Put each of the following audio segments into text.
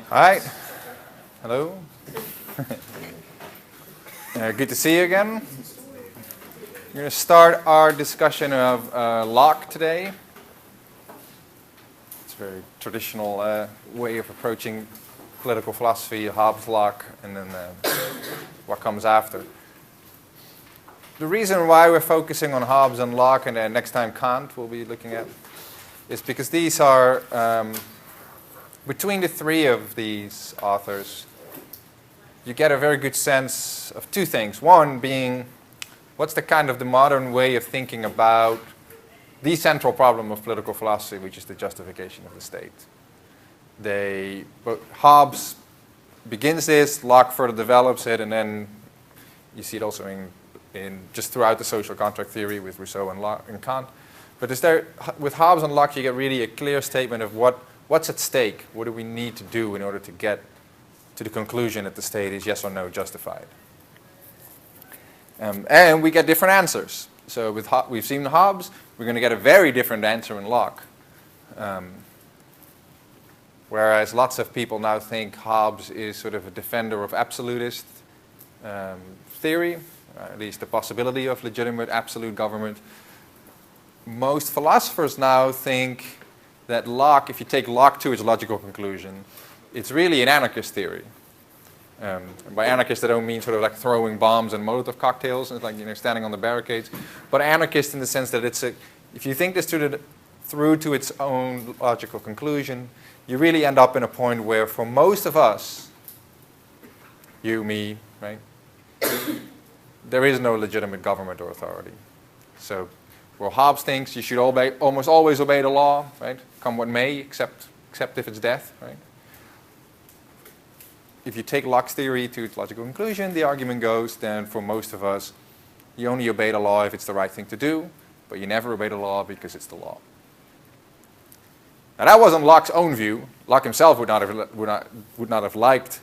Hi. Hello. Good to see you again. We're going to start our discussion of Locke today. It's a very traditional way of approaching political philosophy, Hobbes, Locke, and then what comes after. The reason why we're focusing on Hobbes and Locke, and then next time Kant we'll be looking at, is because these are, between the three of these authors, you get a very good sense of two things. One being, what's the kind of the modern way of thinking about the central problem of political philosophy, which is the justification of the state. Hobbes begins this, Locke further develops it, and then you see it also in just throughout the social contract theory with Rousseau and Kant. But with Hobbes and Locke, you get really a clear statement of what's at stake. What do we need to do in order to get to the conclusion that the state is yes or no justified? And we get different answers. So we've seen Hobbes, we're going to get a very different answer in Locke. Whereas lots of people now think Hobbes is sort of a defender of absolutist theory, at least the possibility of legitimate absolute government. Most philosophers now think that Locke, if you take Locke to its logical conclusion, it's really an anarchist theory. By anarchist, I don't mean sort of like throwing bombs and Molotov cocktails, and it's like standing on the barricades, but anarchist in the sense that if you think this through to its own logical conclusion, you really end up in a point where, for most of us, you, me, right, there is no legitimate government or authority. So, well, Hobbes thinks you should almost always obey the law, right, come what may, except if it's death, right. If you take Locke's theory to its logical conclusion, the argument goes then for most of us, you only obey the law if it's the right thing to do, but you never obey the law because it's the law. Now that wasn't Locke's own view. Locke himself would not have liked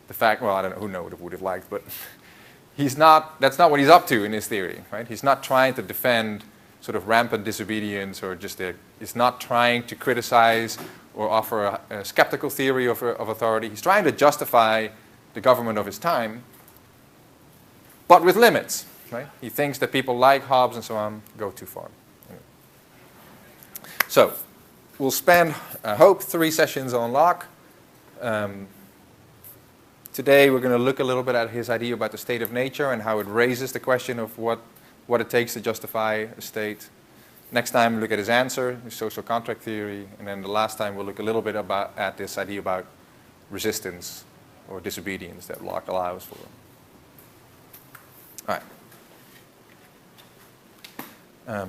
the fact, well, I don't know, who knows what he would have liked, but that's not what he's up to in his theory, right? He's not trying to defend sort of rampant disobedience or he's not trying to criticize or offer a skeptical theory of authority. He's trying to justify the government of his time, but with limits, right? He thinks that people like Hobbes and so on go too far. So, we'll spend, I hope, 3 sessions on Locke. Today we're going to look a little bit at his idea about the state of nature and how it raises the question of what it takes to justify a state. Next time we'll look at his answer, his social contract theory, and then the last time we'll look a little bit at this idea about resistance or disobedience that Locke allows for. All right.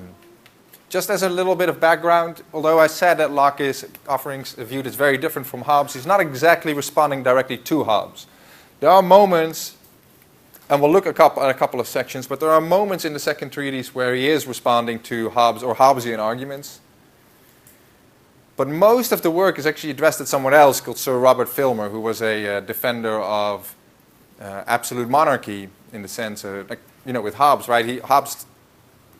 Just as a little bit of background, although I said that Locke is offering a view that's very different from Hobbes, he's not exactly responding directly to Hobbes. There are moments, and we'll look at a couple of sections, but there are moments in the second treatise where he is responding to Hobbes or Hobbesian arguments. But most of the work is actually addressed at someone else called Sir Robert Filmer, who was a defender of absolute monarchy in the sense of, with Hobbes, right? Hobbes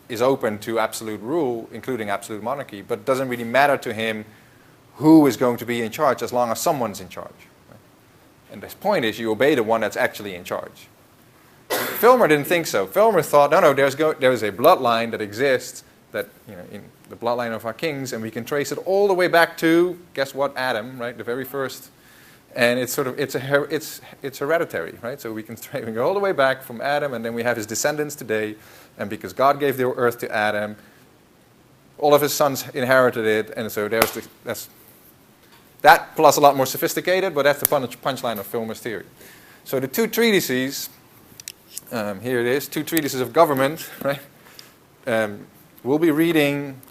is open to absolute rule, including absolute monarchy, but it doesn't really matter to him who is going to be in charge as long as someone's in charge. Right? And his point is you obey the one that's actually in charge. Filmer didn't think so. Filmer thought, no, there's a bloodline that exists, that in the bloodline of our kings, and we can trace it all the way back to, guess what, Adam, right, the very first. And it's hereditary, right? So we can go all the way back from Adam, and then we have his descendants today. And because God gave the earth to Adam, all of his sons inherited it, and so that's that plus a lot more sophisticated, but that's the punchline of Filmer's theory. So the 2 treatises. Here it is, 2 treatises of government, right? We'll be reading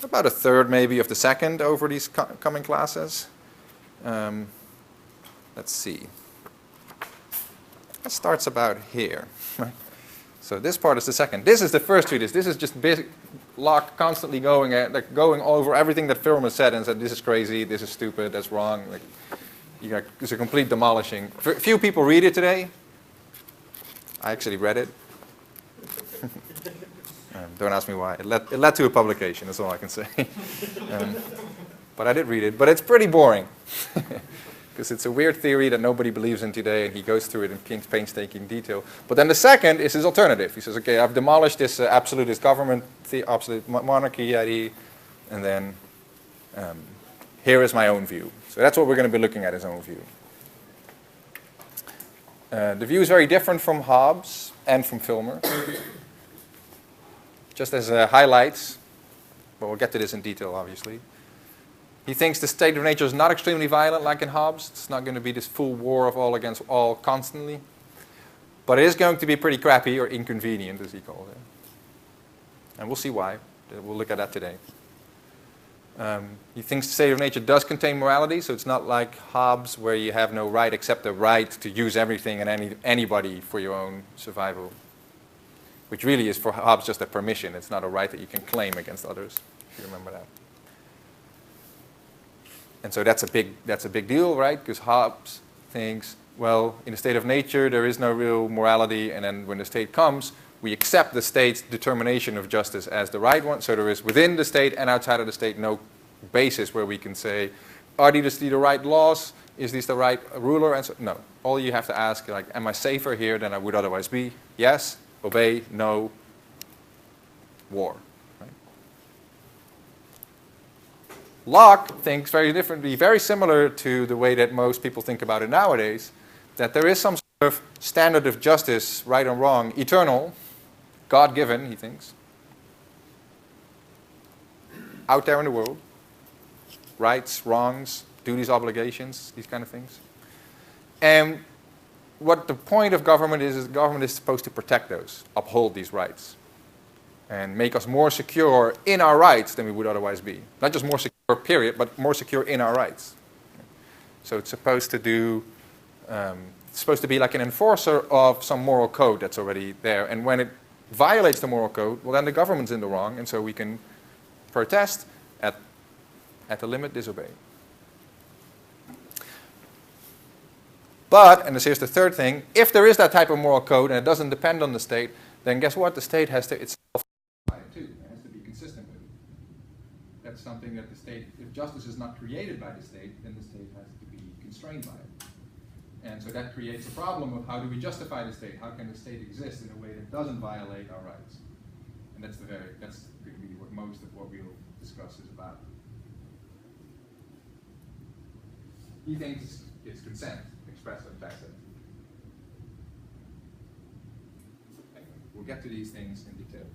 about a third maybe of the second over these coming classes. Let's see. It starts about here. Right? So this part is the second. This is the first treatise. This is just basic Locke constantly going over everything that Filmer said and said, this is crazy, this is stupid, that's wrong. It's a complete demolishing. Few people read it today. I actually read it. Don't ask me why. It led to a publication, that's all I can say. But I did read it. But it's pretty boring. Because it's a weird theory that nobody believes in today, and he goes through it in painstaking detail. But then the second is his alternative. He says, okay, I've demolished this absolutist government, the absolute monarchy idea, and then here is my own view. So that's what we're going to be looking at, his own view. The view is very different from Hobbes and from Filmer. Just as highlights, but we'll get to this in detail, obviously. He thinks the state of nature is not extremely violent like in Hobbes. It's not going to be this full war of all against all constantly. But it is going to be pretty crappy or inconvenient, as he calls it. And we'll see why. We'll look at that today. He thinks the state of nature does contain morality, so it's not like Hobbes where you have no right except the right to use everything and anybody for your own survival. Which really is for Hobbes just a permission. It's not a right that you can claim against others, if you remember that. And so that's a big deal, right? Because Hobbes thinks, well, in a state of nature, there is no real morality, and then when the state comes, we accept the state's determination of justice as the right one. So there is within the state and outside of the state no basis where we can say, are these the right laws? Is this the right ruler? And so, no. All you have to ask, like, am I safer here than I would otherwise be? Yes. Obey. No. War. Locke thinks very differently, very similar to the way that most people think about it nowadays, that there is some sort of standard of justice, right or wrong, eternal, God-given, he thinks, out there in the world, rights, wrongs, duties, obligations, these kind of things. And what the point of government is government is supposed to protect those, uphold these rights, and make us more secure in our rights than we would otherwise be. Not just more secure, period, but more secure in our rights. So it's supposed to do, it's supposed to be like an enforcer of some moral code that's already there. And when it violates the moral code, well, then the government's in the wrong, and so we can protest, at the limit, disobey. But, and here's the third thing, if there is that type of moral code and it doesn't depend on the state, then guess what? The state has to itself too. It has to be consistent with it. That's something that the state, if justice is not created by the state, then the state has to be constrained by it. And so that creates a problem of how do we justify the state? How can the state exist in a way that doesn't violate our rights? And that's going to be what most of what we'll discuss is about. He thinks it's consent, express and tacit. We'll get to these things in detail.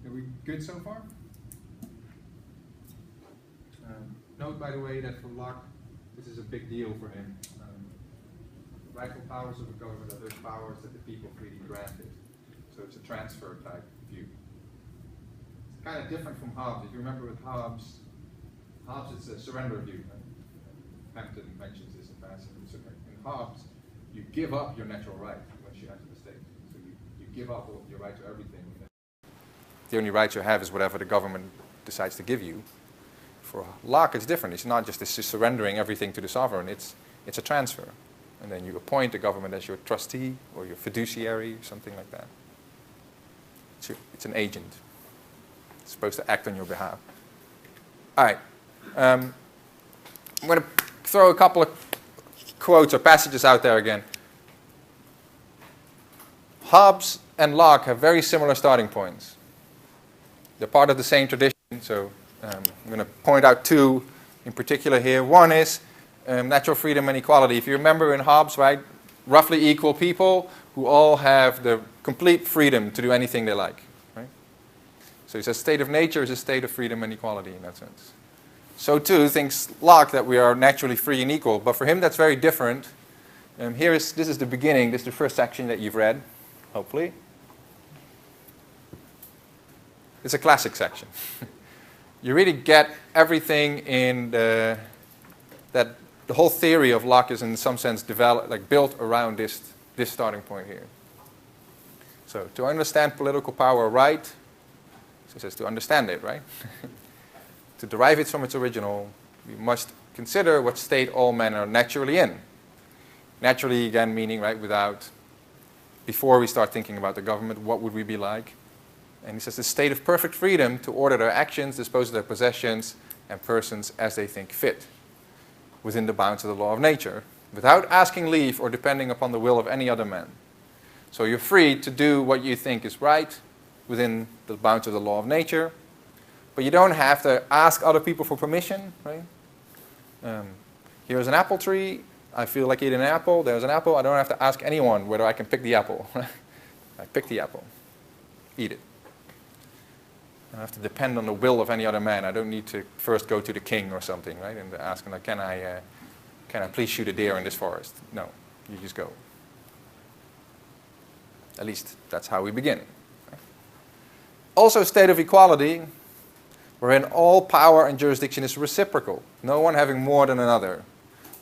Are we good so far? Note, by the way, that for Locke, this is a big deal for him. Rightful powers of the government are those powers that the people freely granted. So it's a transfer type view. It's kind of different from Hobbes. If you remember with Hobbes it's a surrender view. Hampton mentions this in passing. In Hobbes, you give up your natural right once you enter the state. So you give up your right to everything. The only right you have is whatever the government decides to give you. For Locke, it's different. It's not just this surrendering everything to the sovereign. It's a transfer. And then you appoint the government as your trustee or your fiduciary, something like that. It's an agent. It's supposed to act on your behalf. All right. I'm going to throw a couple of quotes or passages out there again. Hobbes and Locke have very similar starting points. They're part of the same tradition, so I'm going to point out two in particular here. One is natural freedom and equality. If you remember in Hobbes, right, roughly equal people who all have the complete freedom to do anything they like. Right? So he says state of nature is a state of freedom and equality in that sense. So too thinks Locke that we are naturally free and equal, but for him that's very different. This is the beginning, this is the first section that you've read, hopefully. It's a classic section. You really get everything in that the whole theory of Locke is in some sense built around this starting point here. So to understand political power right, so it says to understand it, right? To derive it from its original, we must consider what state all men are naturally in. Naturally, again, meaning, right, before we start thinking about the government, what would we be like? And he says the state of perfect freedom to order their actions, dispose of their possessions and persons as they think fit, within the bounds of the law of nature, without asking leave or depending upon the will of any other man. So you're free to do what you think is right within the bounds of the law of nature, but you don't have to ask other people for permission, right? Here's an apple tree. I feel like eating an apple. There's an apple. I don't have to ask anyone whether I can pick the apple. I pick the apple. Eat it. I don't have to depend on the will of any other man. I don't need to first go to the king or something, right? And ask him, like, can I please shoot a deer in this forest? No, you just go. At least that's how we begin. Also, a state of equality, wherein all power and jurisdiction is reciprocal. No one having more than another.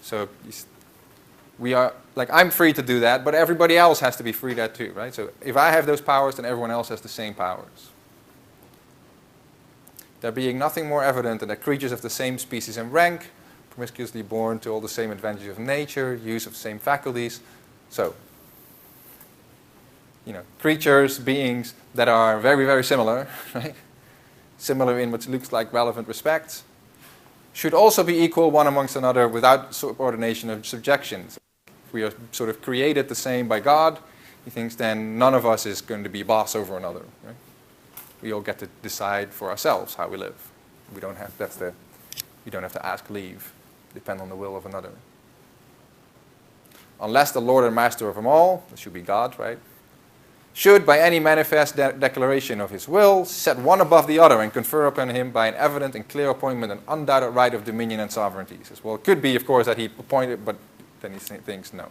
So we are, like, I'm free to do that, but everybody else has to be free that too, right? So if I have those powers, then everyone else has the same powers. There being nothing more evident than that creatures of the same species and rank, promiscuously born to all the same advantages of nature, use of same faculties. So, creatures, beings that are very, very similar, right? Similar in what looks like relevant respects, should also be equal one amongst another without subordination or subjection. If we are sort of created the same by God, he thinks then none of us is going to be boss over another, right? We all get to decide for ourselves how we live. We don't have to ask leave, depend on the will of another. Unless the Lord and Master of them all, that should be God, right, should by any manifest declaration of his will set one above the other and confer upon him by an evident and clear appointment an undoubted right of dominion and sovereignty. He says, well, it could be, of course, that he appointed, but then he thinks, no.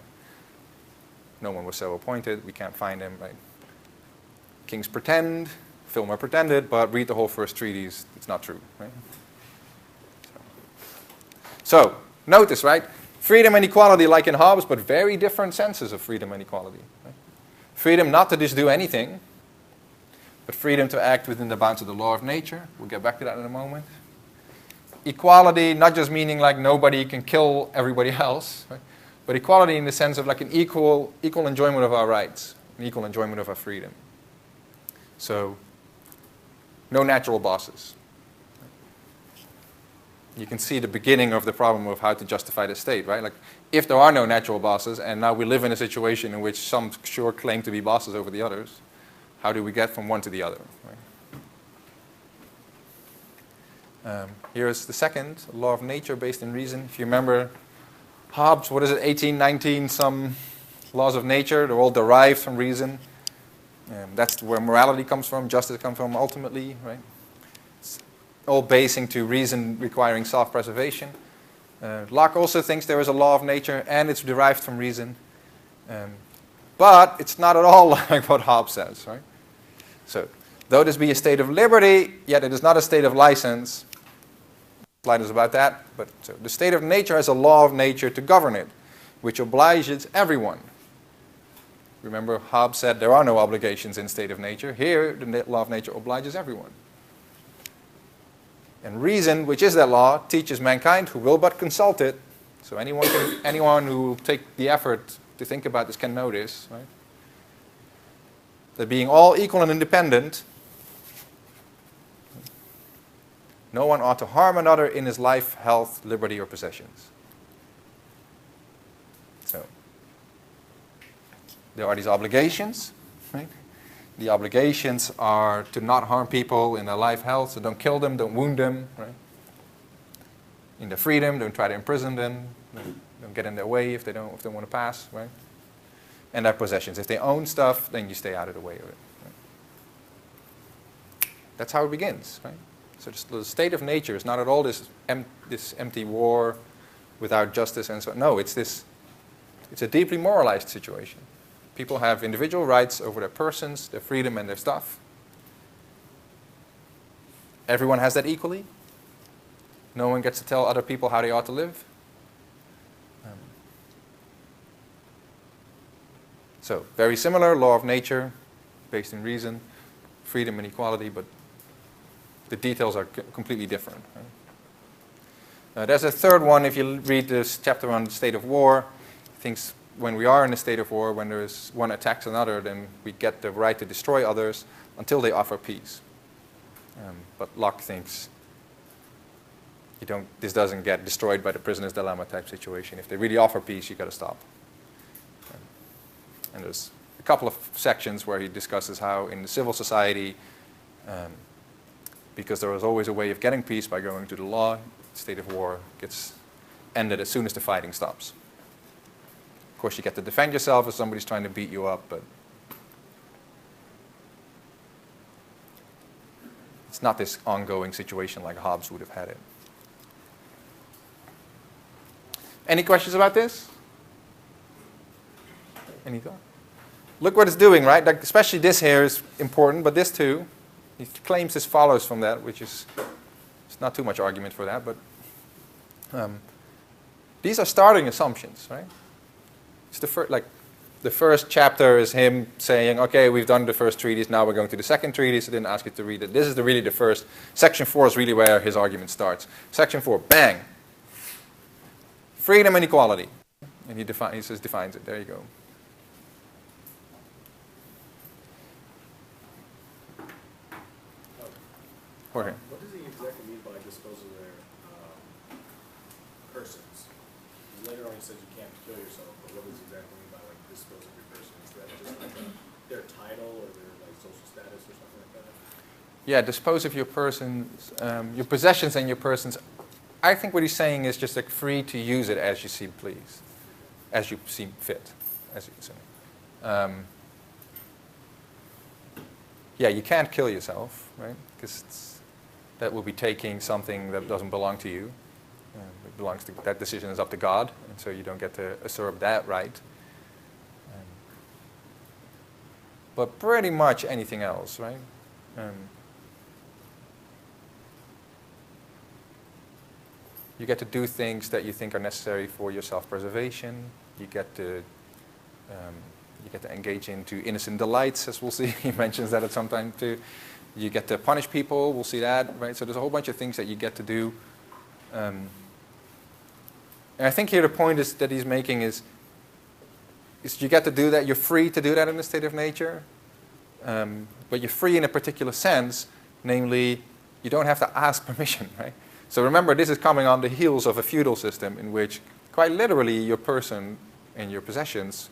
No one was so appointed. We can't find him, right? Kings pretend. Filmer pretended, but read the whole first treatise. It's not true, right? So notice, right? Freedom and equality like in Hobbes, but very different senses of freedom and equality. Right? Freedom not to just do anything, but freedom to act within the bounds of the law of nature. We'll get back to that in a moment. Equality, not just meaning like nobody can kill everybody else, right? But equality in the sense of like an equal enjoyment of our rights, an equal enjoyment of our freedom. So, no natural bosses. You can see the beginning of the problem of how to justify the state, right? Like, if there are no natural bosses, and now we live in a situation in which some sure claim to be bosses over the others, how do we get from one to the other? Right? Here's the second, law of nature based in reason. If you remember Hobbes, what is it, 1819, some laws of nature, they're all derived from reason. That's where morality comes from, justice comes from ultimately, right? It's all basing to reason requiring self-preservation. Locke also thinks there is a law of nature and it's derived from reason. But it's not at all like what Hobbes says, right? So, though this be a state of liberty, yet it is not a state of license. Slide is about that. But so the state of nature has a law of nature to govern it, which obliges everyone. Remember, Hobbes said there are no obligations in state of nature. Here, the law of nature obliges everyone. And reason, which is that law, teaches mankind who will but consult it. So anyone who will take the effort to think about this can know this, right? That being all equal and independent, no one ought to harm another in his life, health, liberty, or possessions. So, there are these obligations, right? The obligations are to not harm people in their life, health, so don't kill them, don't wound them, right? In their freedom, don't try to imprison them, don't get in their way if they want to pass, right? And their possessions. If they own stuff, then you stay out of the way of it. Right? That's how it begins, right? So the state of nature is not at all this empty war without justice and so on. No, it's a deeply moralized situation. People have individual rights over their persons, their freedom, and their stuff. Everyone has that equally. No one gets to tell other people how they ought to live. So, very similar, law of nature, based in reason, freedom and equality, but the details are completely different. Right? There's a third one, if you read this chapter on the state of war, when we are in a state of war, when one attacks another, then we get the right to destroy others. until they offer peace. But Locke thinks this doesn't get destroyed by the prisoner's dilemma type situation. If they really offer peace, you got to stop. And there's a couple of sections where he discusses how in the civil society, because there was always a way of getting peace by going to the law, the state of war gets ended as soon as the fighting stops. Of course, you get to defend yourself if somebody's trying to beat you up, but it's not this ongoing situation like Hobbes would have had it. Any questions about this? Any thought? Look what it's doing, right? Like especially this here is important, but this too. He claims this follows from that, which is it's not too much argument for that, but these are starting assumptions, right? It's the first chapter is him saying, okay, we've done the first treatise, now we're going to the second treatise. I didn't ask you to read it. This is really the first. Section 4 is really where his argument starts. Section 4, bang. Freedom and equality. And he defines it. There you go. Jorge. What does he exactly mean by dispose of their persons? Later on he says you can't kill yourself, but what does he exactly mean by dispose of your person? Is that just their title or their social status or something like that? Yeah, dispose of your persons, your possessions and your persons. I think what he's saying is just free to use it as you seem pleased, as you seem fit, as you say. Yeah, you can't kill yourself, right? Because that will be taking something that doesn't belong to you. It belongs to, that decision is up to God, and so you don't get to usurp that right. But pretty much anything else, right? You get to do things that you think are necessary for your self-preservation. You get to engage into innocent delights, as we'll see. He mentions that at some time too. You get to punish people. We'll see that, right? So there's a whole bunch of things that you get to do. And I think here the point is that he's making is you get to do that. You're free to do that in the state of nature. But you're free in a particular sense, namely, you don't have to ask permission, right? So remember, this is coming on the heels of a feudal system in which, quite literally, your person and your possessions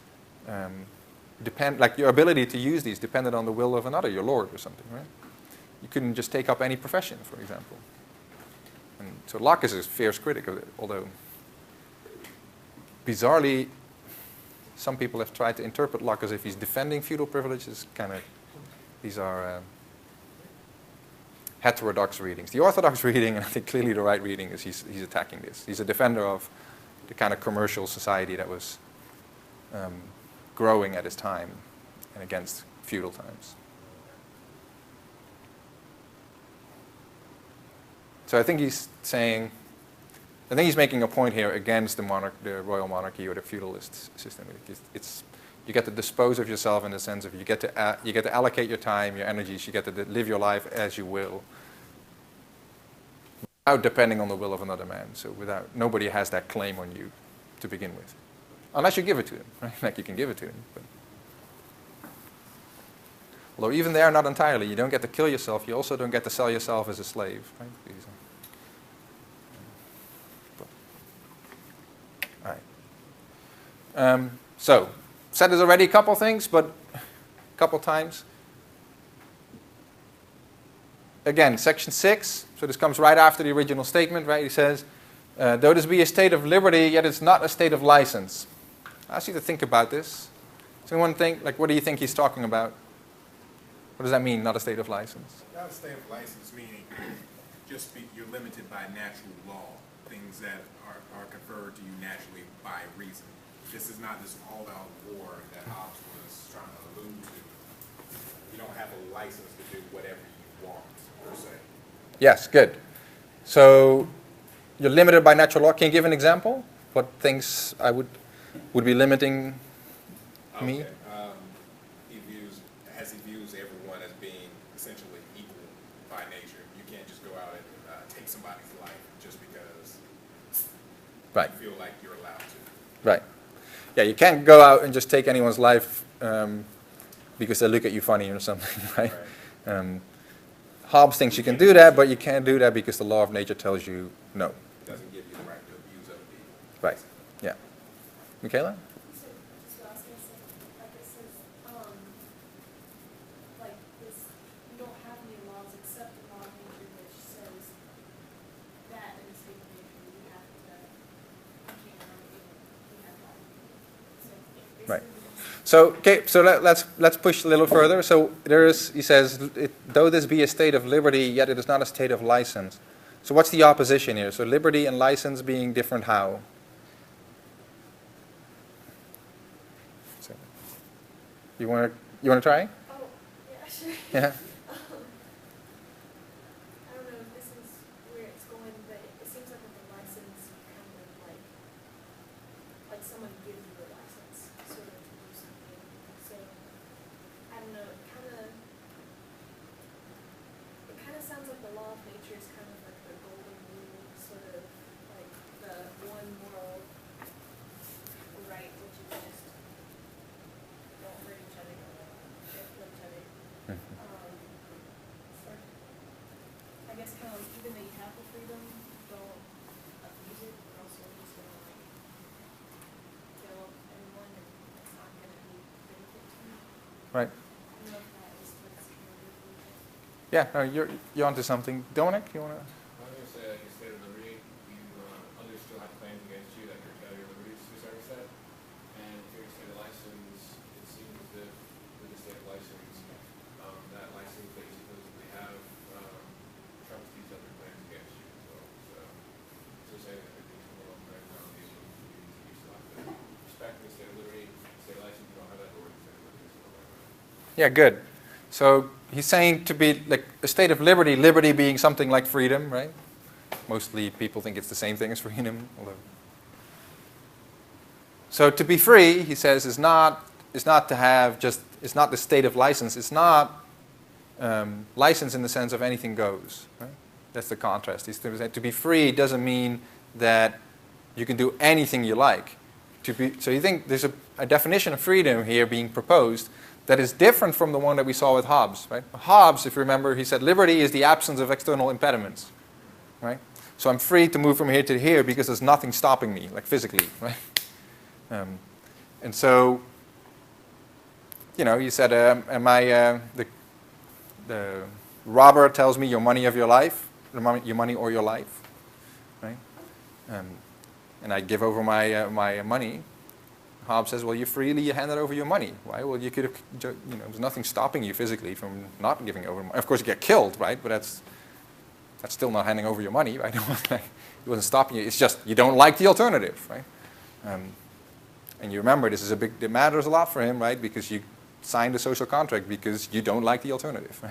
your ability to use these depended on the will of another, your lord or something, right? You couldn't just take up any profession, for example. And so Locke is a fierce critic of it, although bizarrely, some people have tried to interpret Locke as if he's defending feudal privileges. These are heterodox readings. The orthodox reading, and I think clearly the right reading, is he's attacking this. He's a defender of the kind of commercial society that was growing at his time and against feudal times. So I think he's making a point here against the royal monarchy or the feudalist system. You get to dispose of yourself in the sense of you get to allocate your time, your energies, you get to live your life as you will, without depending on the will of another man. So nobody has that claim on you to begin with, unless you give it to him, right? Like you can give it to him. But although even there, not entirely. You don't get to kill yourself. You also don't get to sell yourself as a slave, right? All right. So. Said this already a couple things, but a couple times. Again, section 6, so this comes right after the original statement, right? He says, though this be a state of liberty, yet it's not a state of license. I ask you to think about this. Does anyone think, what do you think he's talking about? What does that mean, not a state of license? Not a state of license, meaning you're limited by natural law, things that are conferred to you naturally by reason. This is not this all-out war that Hobbes was trying to allude to. You don't have a license to do whatever you want, per se. Yes, good. So you're limited by natural law. Can you give an example? What things would be limiting me? He views everyone as being essentially equal by nature. You can't just go out and take somebody's life just because you feel like you're allowed to. Right. Yeah, you can't go out and just take anyone's life because they look at you funny or something, right? Hobbes thinks you can do that, but you can't do that because the law of nature tells you no. It doesn't give you the right to abuse other people. Right. Yeah. Michaela? So, just what I was gonna say, like it says, like this, you don't have any laws except the law of nature, which says that in the state of nature you have to, you can't harm anyone, you have to. So, it Right. basically. So, okay, so let's push a little further. So there is, he says, though this be a state of liberty, yet it is not a state of license. So what's the opposition here? So liberty and license being different how? So, you want to try? Oh, yeah, sure. Yeah. I don't know if this is where it's going, but it seems like with the license, kind of like someone gives you a license, sort of to do something. So, I don't know, it kind of sounds like the law of nature is kind of like the golden rule, sort of like the one moral right, which is just don't hurt each other, don't kill each other. So I guess kind of even though you have the freedom, don't abuse it, or else you're just gonna like kill anyone and it's not gonna be benefit to you. Right. I don't know if that is what's kind of your Yeah, no, you're onto something. Dominic, you want to? I was going to say, like, a state of liberty, you others still have claims against you that curtail your liberties to a certain extent. And if you're in a state of license, it seems as if with the state of license, that license that you supposedly have trumps these other claims against you. So saying that there's a little claim foundation, you still have to respect the state of liberty, state of license, you don't have that, or the state of liberty, so Yeah, good. So he's saying to be like a state of liberty, liberty being something like freedom, right? Mostly people think it's the same thing as freedom. So to be free, he says, is not to have just, it's not the state of license. It's not license in the sense of anything goes. Right? That's the contrast. To be free doesn't mean that you can do anything you like. So you think there's a definition of freedom here being proposed that is different from the one that we saw with Hobbes. Right? Hobbes, if you remember, he said liberty is the absence of external impediments. Right? So I'm free to move from here to here because there's nothing stopping me, like physically. Right? And so, you know, you said, the robber tells me your money of your life, your money or your life, right? And I give over my money. Hobbes says, well, you freely hand over your money. Why? Well, you could have, there's nothing stopping you physically from not giving over money. Of course, you get killed, right? But that's still not handing over your money, right? It wasn't stopping you. It's just you don't like the alternative, right? And you remember, it matters a lot for him, right? Because you signed a social contract because you don't like the alternative.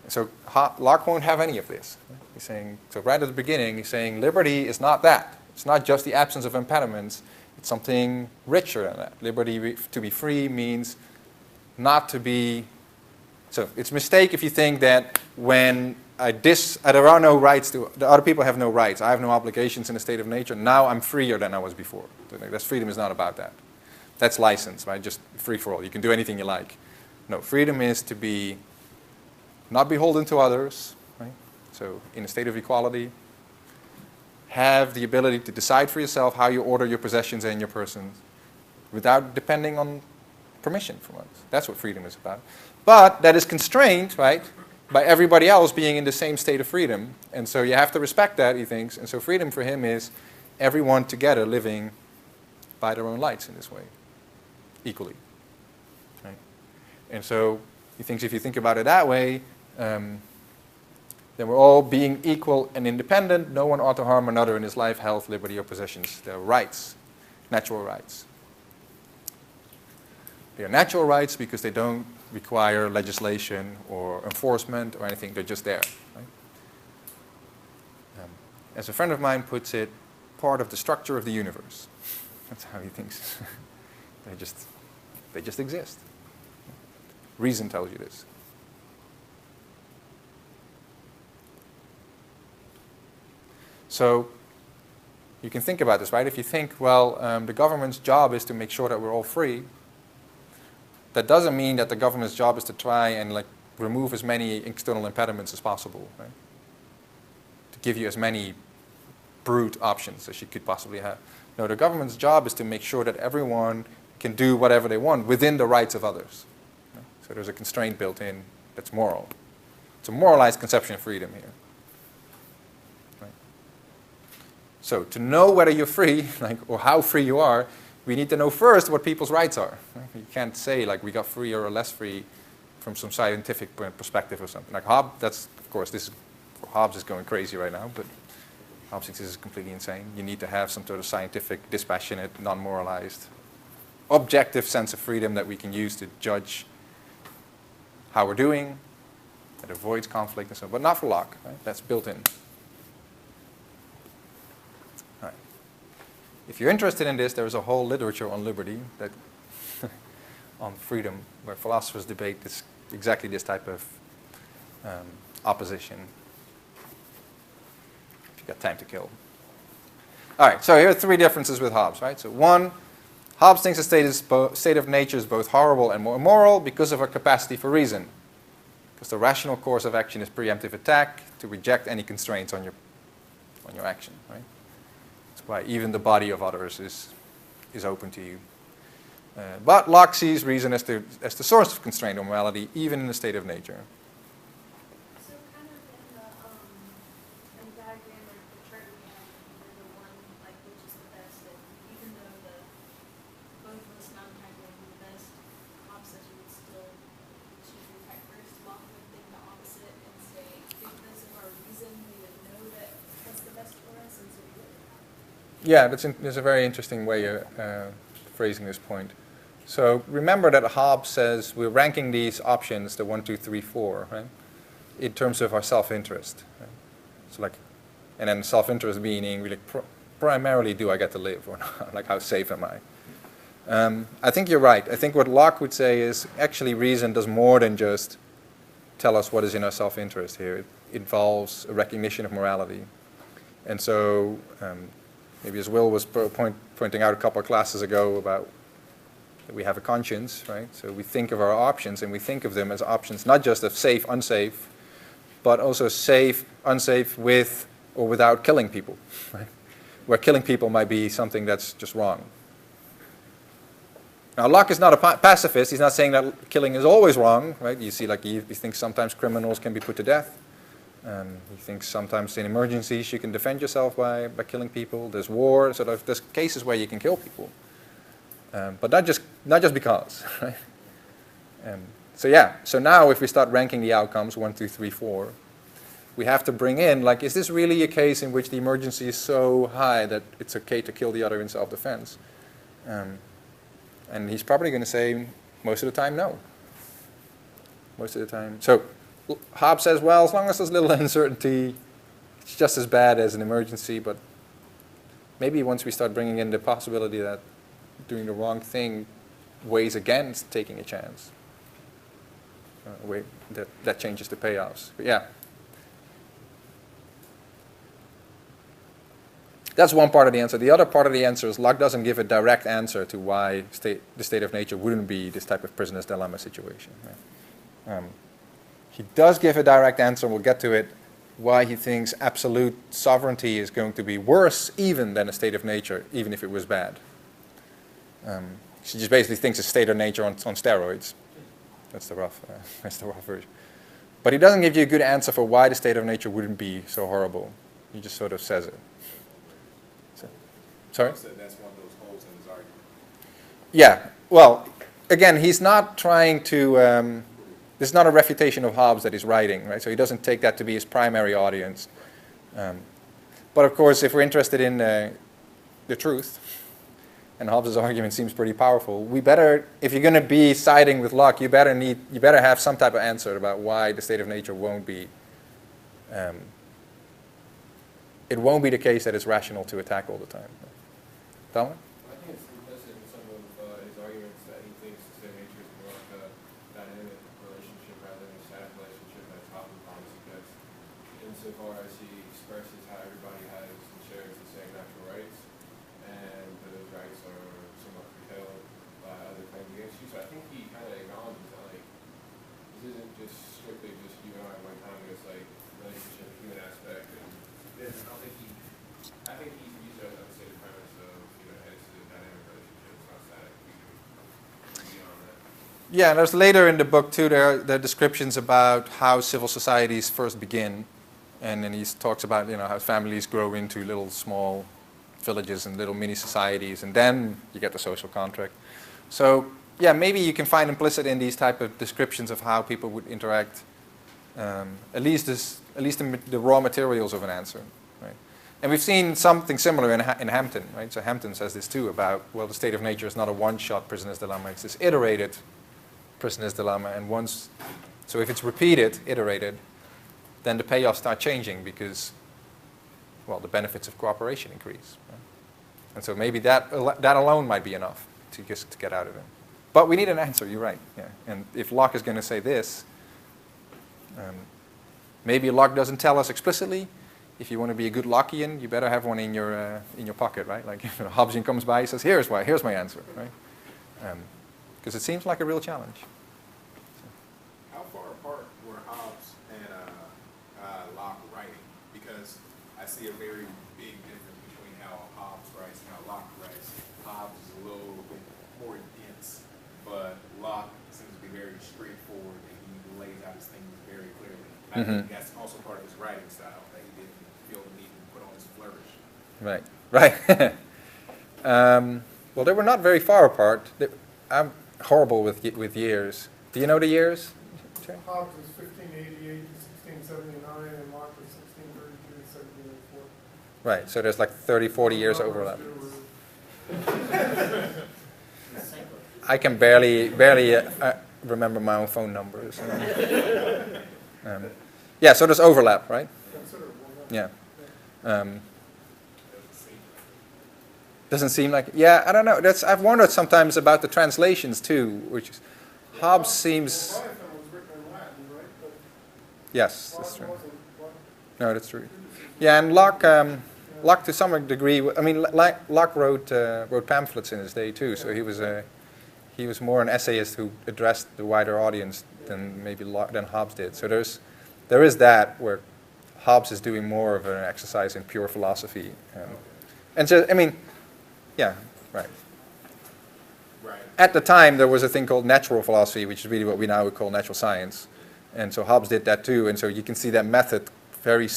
So Locke won't have any of this. He's saying, so right at the beginning, he's saying liberty is not that. It's not just the absence of impediments. It's something richer than that. Liberty, to be free, means not to be. So it's a mistake if you think that when there are no rights the other people have no rights. I have no obligations in a state of nature. Now I'm freer than I was before. That's freedom is not about that. That's license, right? Just free for all. You can do anything you like. No, freedom is to be not beholden to others, right? So in a state of equality, have the ability to decide for yourself how you order your possessions and your persons without depending on permission from others. That's what freedom is about. But that is constrained, right, by everybody else being in the same state of freedom. And so you have to respect that, he thinks. And so freedom for him is everyone together living by their own lights in this way, equally. Right? And so he thinks if you think about it that way, then we're all being equal and independent. No one ought to harm another in his life, health, liberty, or possessions. They're rights, natural rights. They are natural rights because they don't require legislation or enforcement or anything. They're just there. Right? As a friend of mine puts it, part of the structure of the universe. That's how he thinks. They just exist. Reason tells you this. So you can think about this, right? If you think, well, the government's job is to make sure that we're all free, that doesn't mean that the government's job is to try and like remove as many external impediments as possible, right? To give you as many brute options as you could possibly have. No, the government's job is to make sure that everyone can do whatever they want within the rights of others. Right? So there's a constraint built in that's moral. It's a moralized conception of freedom here. Right? So to know whether you're free, like, or how free you are, we need to know first what people's rights are. Right? You can't say like we got freer or less free from some scientific perspective or something. Like Hobbes, that's, of course, Hobbes is going crazy right now, but Hobbes thinks this is completely insane. You need to have some sort of scientific, dispassionate, non-moralized, objective sense of freedom that we can use to judge how we're doing, that avoids conflict and so on, but not for Locke. Right? That's built in. Right. If you're interested in this, there is a whole literature on liberty, that on freedom, where philosophers debate this, exactly this type of opposition. If you've got time to kill. All right, so here are three differences with Hobbes. Right? So one, Hobbes thinks the state of nature is both horrible and more immoral because of our capacity for reason. Because the rational course of action is preemptive attack, to reject any constraints on your action. Right? That's why even the body of others is open to you. But Locke sees reason as the source of constraint on morality, even in the state of nature. So kind of in the diagram or the chart we have, the one like which is the best, and even though both of us non-type would be the best, Hobbes says we would still choose your type first. Locke would think the opposite and say because of our reason we would know that that's the best for us, and so we would. Yeah, that's a very interesting way of phrasing this point. So remember that Hobbes says we're ranking these options, the 1, 2, 3, 4, right, in terms of our self-interest. Right? So like, and then self-interest meaning really primarily, do I get to live or not? Like, how safe am I? I think you're right. I think what Locke would say is actually reason does more than just tell us what is in our self-interest here. It involves a recognition of morality. And so maybe as Will was pointing out a couple of classes ago about that we have a conscience, right? So we think of our options, and we think of them as options not just of safe, unsafe, but also safe, unsafe with or without killing people, right? Where killing people might be something that's just wrong. Now, Locke is not a pacifist. He's not saying that killing is always wrong, right? You see, like, he thinks sometimes criminals can be put to death. He thinks sometimes in emergencies you can defend yourself by killing people. There's war, so there's cases where you can kill people. But not just because, right? So yeah, so now if we start ranking the outcomes, 1, 2, 3, 4, we have to bring in, like, is this really a case in which the emergency is so high that it's okay to kill the other in self-defense? And he's probably going to say, most of the time, no. Most of the time. So Hobbes says, well, as long as there's little uncertainty, it's just as bad as an emergency, but maybe once we start bringing in the possibility that doing the wrong thing weighs against taking a chance, that changes the payoffs. But yeah. That's one part of the answer. The other part of the answer is Locke doesn't give a direct answer to why the state of nature wouldn't be this type of prisoner's dilemma situation. Right? He does give a direct answer, and we'll get to it, why he thinks absolute sovereignty is going to be worse even than a state of nature, even if it was bad. She just basically thinks a state of nature on steroids. That's the rough version. But he doesn't give you a good answer for why the state of nature wouldn't be so horrible. He just sort of says it. Sorry? So that's one of those holes in his argument. Yeah. Well, again, he's not trying to. This is not a refutation of Hobbes that he's writing, right? So he doesn't take that to be his primary audience. But of course, if we're interested in the truth, and Hobbes' argument seems pretty powerful, we better, if you're going to be siding with Locke, you better have some type of answer about why the state of nature won't be. It won't be the case that it's rational to attack all the time. Talman? I think it's implicit in some of his arguments that he thinks the state of nature is more like a dynamic relationship rather than a static relationship that top and bottom suggests. Insofar as he expresses how everybody has and shares the same natural rights, and those rights are somewhat curtailed by other claims against you. So I think he kind of acknowledges that, like, this isn't just strictly just you and I at one time. It's like relationship, human aspect, and this. I think he used it as a stated premise of, it's a dynamic relationship. It's not static. We can be on that. Yeah, and there's later in the book too, there are descriptions about how civil societies first begin. And then he talks about, how families grow into little small villages and little mini societies, and then you get the social contract. So, yeah, maybe you can find implicit in these type of descriptions of how people would interact, at least the raw materials of an answer, right? And we've seen something similar in Hampton, right? So Hampton says this too about, well, the state of nature is not a one-shot prisoner's dilemma, it's this iterated prisoner's dilemma, and so if it's repeated, iterated, then the payoffs start changing because, well, the benefits of cooperation increase. Right? And so maybe that alone might be enough to get out of it. But we need an answer, you're right. Yeah. And if Locke is going to say this, maybe Locke doesn't tell us explicitly. If you want to be a good Lockean, you better have one in your pocket, right? Like if Hobbesian comes by, he says, here's my answer, right? Because it seems like a real challenge. How far apart were Hobbes and Locke writing? Because I see a very big difference between how Hobbes writes and how Locke writes. Hobbes is a little bit more dense, but Locke seems to be very straightforward and he lays out his things very clearly. I think that's also part of his writing style, that he didn't feel the need to put on his flourish. Right, right. Well, they were not very far apart. I'm horrible with years. Do you know the years? Hobbes was 1588 to 1679, and Locke was 1632 to 1784. Right, so there's like 30, 40 years overlap. I can barely remember my own phone numbers. Yeah, so there's overlap, right? Considerable. Yeah. Doesn't seem like, yeah, I don't know. I've wondered sometimes about the translations too, which is, Hobbes seems. Leviathan was written in Latin, right? But Yes, that's Locke true. wasn't. No, that's true. Yeah, and Locke to some degree, I mean, Locke wrote pamphlets in his day too, so he was more an essayist who addressed the wider audience than maybe Hobbes did. So there is that where Hobbes is doing more of an exercise in pure philosophy, and so I mean. Yeah, right. Right. At the time, there was a thing called natural philosophy, which is really what we now would call natural science. And so Hobbes did that too, and so you can see that method very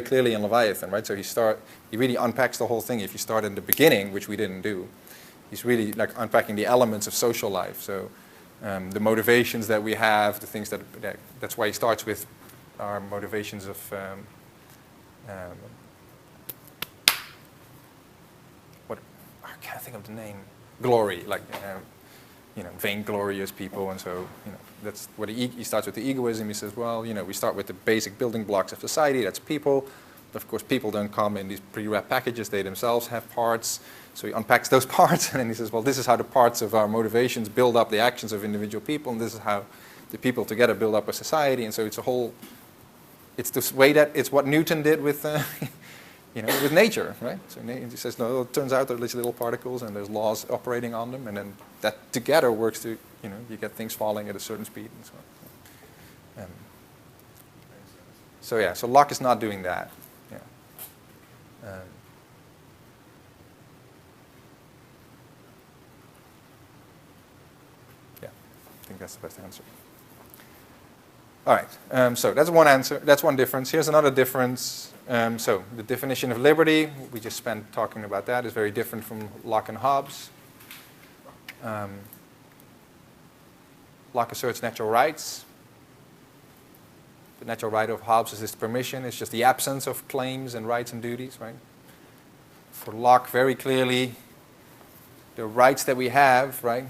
clearly in Leviathan, right? So he really unpacks the whole thing. If you start in the beginning, which we didn't do, he's really like unpacking the elements of social life. So the motivations that we have, the things that's why he starts with our motivations of I can't think of the name. Glory, like vainglorious people, and so that's what he starts with the egoism. He says, well, we start with the basic building blocks of society. That's people. But of course, people don't come in these pre-wrapped packages. They themselves have parts. So he unpacks those parts, and then he says, well, this is how the parts of our motivations build up the actions of individual people, and this is how the people together build up a society. And so it's this way that it's what Newton did with. With nature, right? So he says, no, it turns out there are these little particles and there's laws operating on them, and then that together works to, you get things falling at a certain speed and so on. So Locke is not doing that. Yeah. I think that's the best answer. All right, so that's one answer. That's one difference. Here's another difference. So the definition of liberty, we just spent talking about that, is very different from Locke and Hobbes. Locke asserts natural rights. The natural right of Hobbes is this permission. It's just the absence of claims and rights and duties, right? For Locke, very clearly, the rights that we have, right,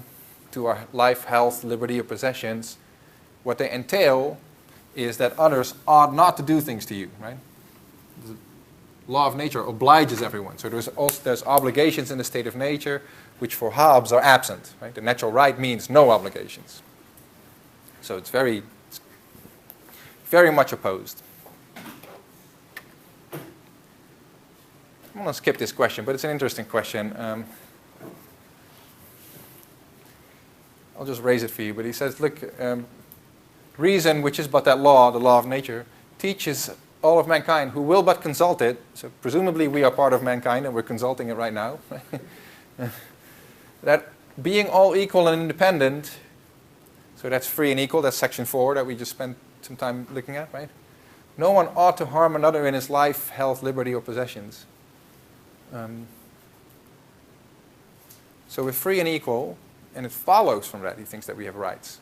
to our life, health, liberty, or possessions, what they entail is that others ought not to do things to you, right? The law of nature obliges everyone. So there's obligations in the state of nature which for Hobbes are absent, right? The natural right means no obligations. So it's very much opposed. I'm going to skip this question, but it's an interesting question. I'll just raise it for you. But he says, look, reason, which is but that law, the law of nature, teaches all of mankind who will but consult it. So presumably we are part of mankind and we're consulting it right now. That being all equal and independent, so that's free and equal, that's section 4 that we just spent some time looking at, right? No one ought to harm another in his life, health, liberty, or possessions. So we're free and equal, and it follows from that he thinks that we have rights.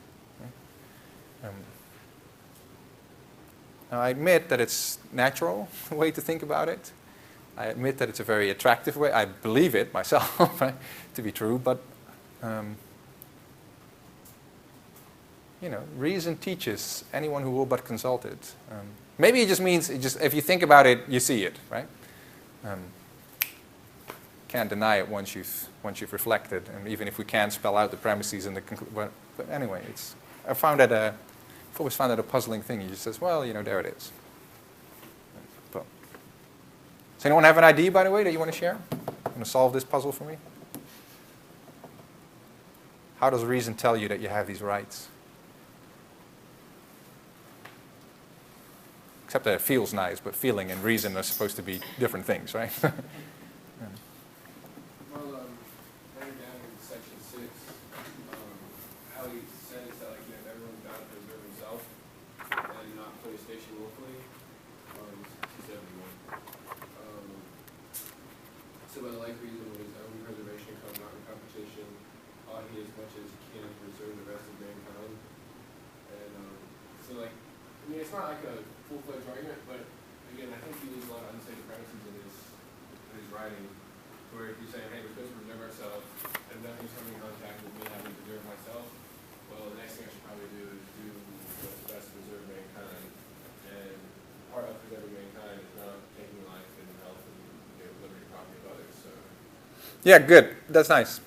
Now I admit that it's natural way to think about it. I admit that it's a very attractive way. I believe it myself right, to be true, but you know, reason teaches anyone who will but consult it. Maybe it just means if you think about it, you see it, right? Can't deny it once you've reflected, and even if we can't spell out the premises and the conclusion. But anyway, I've always found that a puzzling thing. He just says, well, you know, there it is. But, does anyone have an idea, by the way, that you want to share? Want to solve this puzzle for me? How does reason tell you that you have these rights? Except that it feels nice, but feeling and reason are supposed to be different things, right? Well, writing down in section 6, how he says that like, you know, everyone's got to preserve himself and not play station locally. 271. So by the like reason of his own preservation come not in competition, ought he as much as he can preserve the rest of mankind. And so like, I mean, it's not like a full-fledged argument, but again, I think he leaves a lot of unstated premises in his writing, where if you're saying, hey, we're supposed to preserve ourselves, and nothing's coming in contact with me having to preserve myself, well, the next thing I should probably do is do what's best to preserve mankind. And part of preserving mankind is not taking life and health and liberty and property of others. So. Yeah, good. That's nice.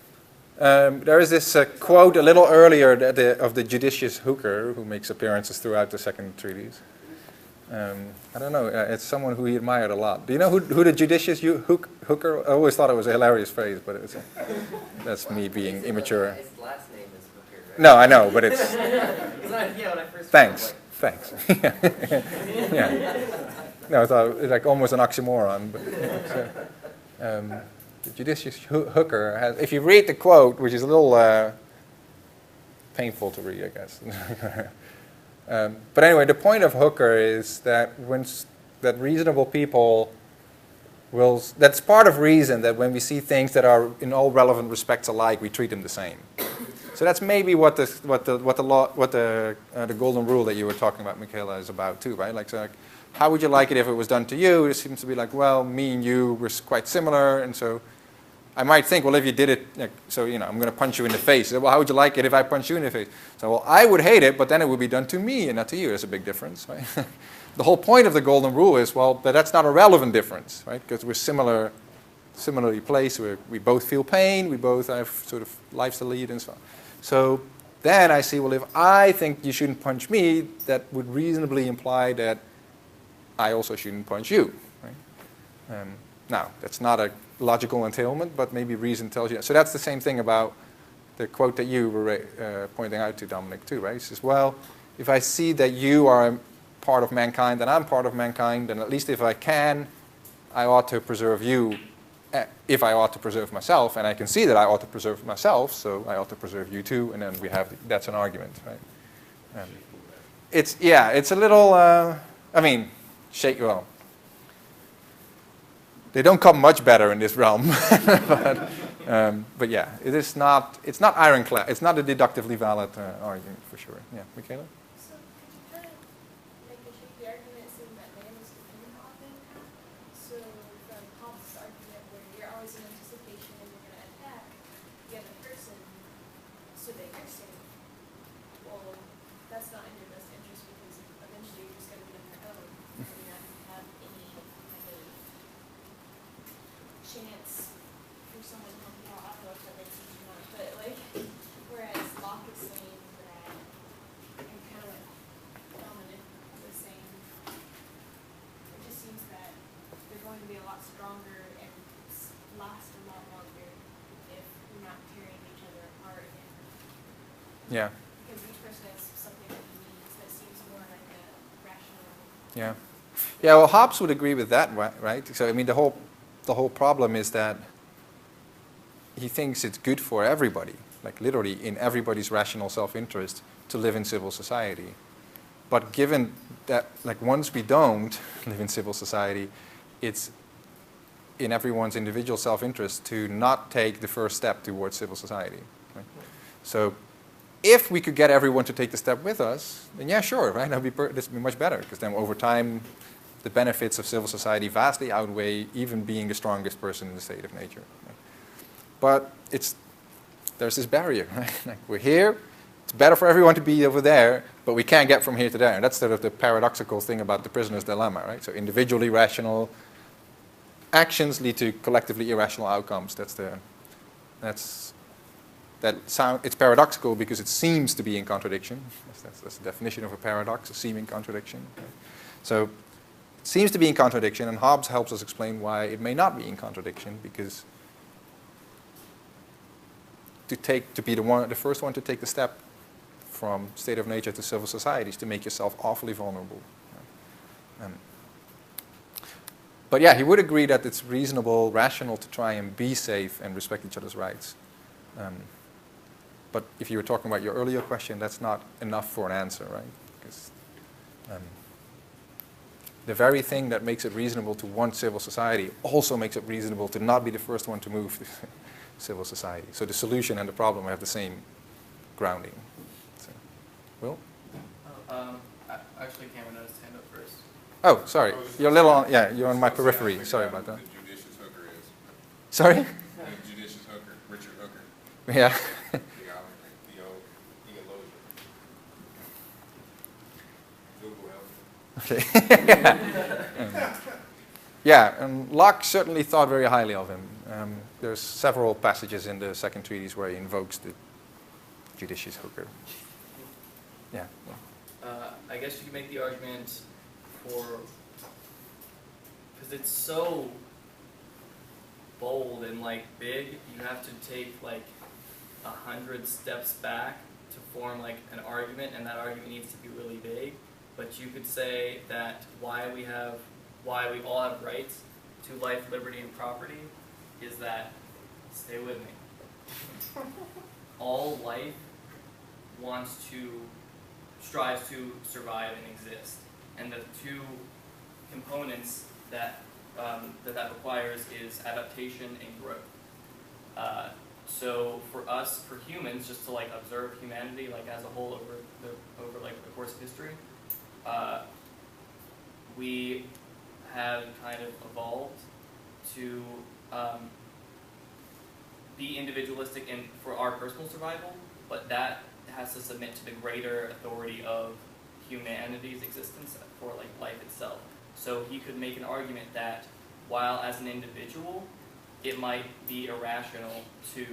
There is this quote a little earlier of the judicious Hooker, who makes appearances throughout the second treatise. I don't know. It's someone who he admired a lot. Do you know who the judicious Hooker? I always thought it was a hilarious phrase, but that's me being immature. His last name is Hooker, right? No, I know, but it's. Yeah, when I first Thanks. Thanks. Yeah. No, I thought it was like almost an oxymoron. But, the judicious Hooker has. If you read the quote, which is a little painful to read, I guess. But anyway, the point of Hooker is that that reasonable people will. That's part of reason that when we see things that are in all relevant respects alike, we treat them the same. So that's maybe what the golden rule that you were talking about, Michaela, is about too, right? Like, so like, how would you like it if it was done to you? It seems to be like, well, me and you were quite similar, and so I might think, well, if you did it, like, so you know, I'm going to punch you in the face. Well, how would you like it if I punch you in the face? So, well, I would hate it, but then it would be done to me and not to you. There's a big difference, right? The whole point of the golden rule is, well, that's not a relevant difference, right? Because we're similarly placed. We both feel pain. We both have sort of lives to lead and so on. So then I see, well, if I think you shouldn't punch me, that would reasonably imply that I also shouldn't punch you, right? Now, that's not a logical entailment, but maybe reason tells you that. So that's the same thing about the quote that you were pointing out to Dominic too, right? He says, well, if I see that you are part of mankind and I'm part of mankind, then at least if I can, I ought to preserve you if I ought to preserve myself, and I can see that I ought to preserve myself, so I ought to preserve you too, and then that's an argument, right? It's a little, I mean, well, they don't come much better in this realm, but yeah, it's not ironclad. It's not a deductively valid argument for sure. Yeah, Michaela? So could you kind of make a shaky argument saying that man is dependent on mankind? So from Hobbes' argument where you're always in anticipation and you're going to attack the other person so that you're safe, well, that's not in your best interest because eventually you're just going to be on your own and you're not going to have any kind of chance for someone to help you out. I don't know if that makes sense or not, but like, whereas Locke is saying that you're kind of dominant, the same. It just seems that they're going to be a lot stronger and last a lot longer if we're not tearing each other apart and Yeah, Because each person has something that he needs that seems more like a rational. yeah. Yeah, well, Hobbes would agree with that, right? So, I mean, the whole problem is that he thinks it's good for everybody, like literally in everybody's rational self-interest, to live in civil society. But given that, like, once we don't live in civil society, it's in everyone's individual self-interest to not take the first step towards civil society. Right? So if we could get everyone to take the step with us, then yeah, sure, right? This would be much better, because then over time, the benefits of civil society vastly outweigh even being the strongest person in the state of nature. Right? But there's this barrier, right? Like, we're here, it's better for everyone to be over there, but we can't get from here to there. And that's sort of the paradoxical thing about the prisoner's dilemma, right? So individually rational actions lead to collectively irrational outcomes. It's paradoxical because it seems to be in contradiction. That's the definition of a paradox, a seeming contradiction. Right? So it seems to be in contradiction, and Hobbes helps us explain why it may not be in contradiction, because to be the first one to take the step from state of nature to civil society is to make yourself awfully vulnerable. But yeah, he would agree that it's reasonable, rational to try and be safe and respect each other's rights. But if you were talking about your earlier question, that's not enough for an answer, right? Because the very thing that makes it reasonable to want civil society also makes it reasonable to not be the first one to move to civil society. So the solution and the problem have the same grounding. So, Will? Actually, Cameron had his hand up first. Oh, sorry. You're a little on, yeah, you're on my periphery. Sorry about that. The judicious hooker is. Sorry? The judicious hooker, Richard Hooker. Yeah. Theologian. Google help. Okay. Yeah, and Locke certainly thought very highly of him. There's several passages in the Second Treatise where he invokes the judicious hooker. Yeah. I guess you could make the argument because it's so bold and like big, you have to take like 100 steps back to form like an argument, and that argument needs to be really big. But you could say that why we all have rights to life, liberty, and property is that, stay with me, all life strives to survive and exist. And the two components that requires is adaptation and growth. So for us, for humans, just to like observe humanity like as a whole over like the course of history, we have kind of evolved to be individualistic for our personal survival, but that has to submit to the greater authority of humanity's existence for like life itself. So he could make an argument that while as an individual it might be irrational to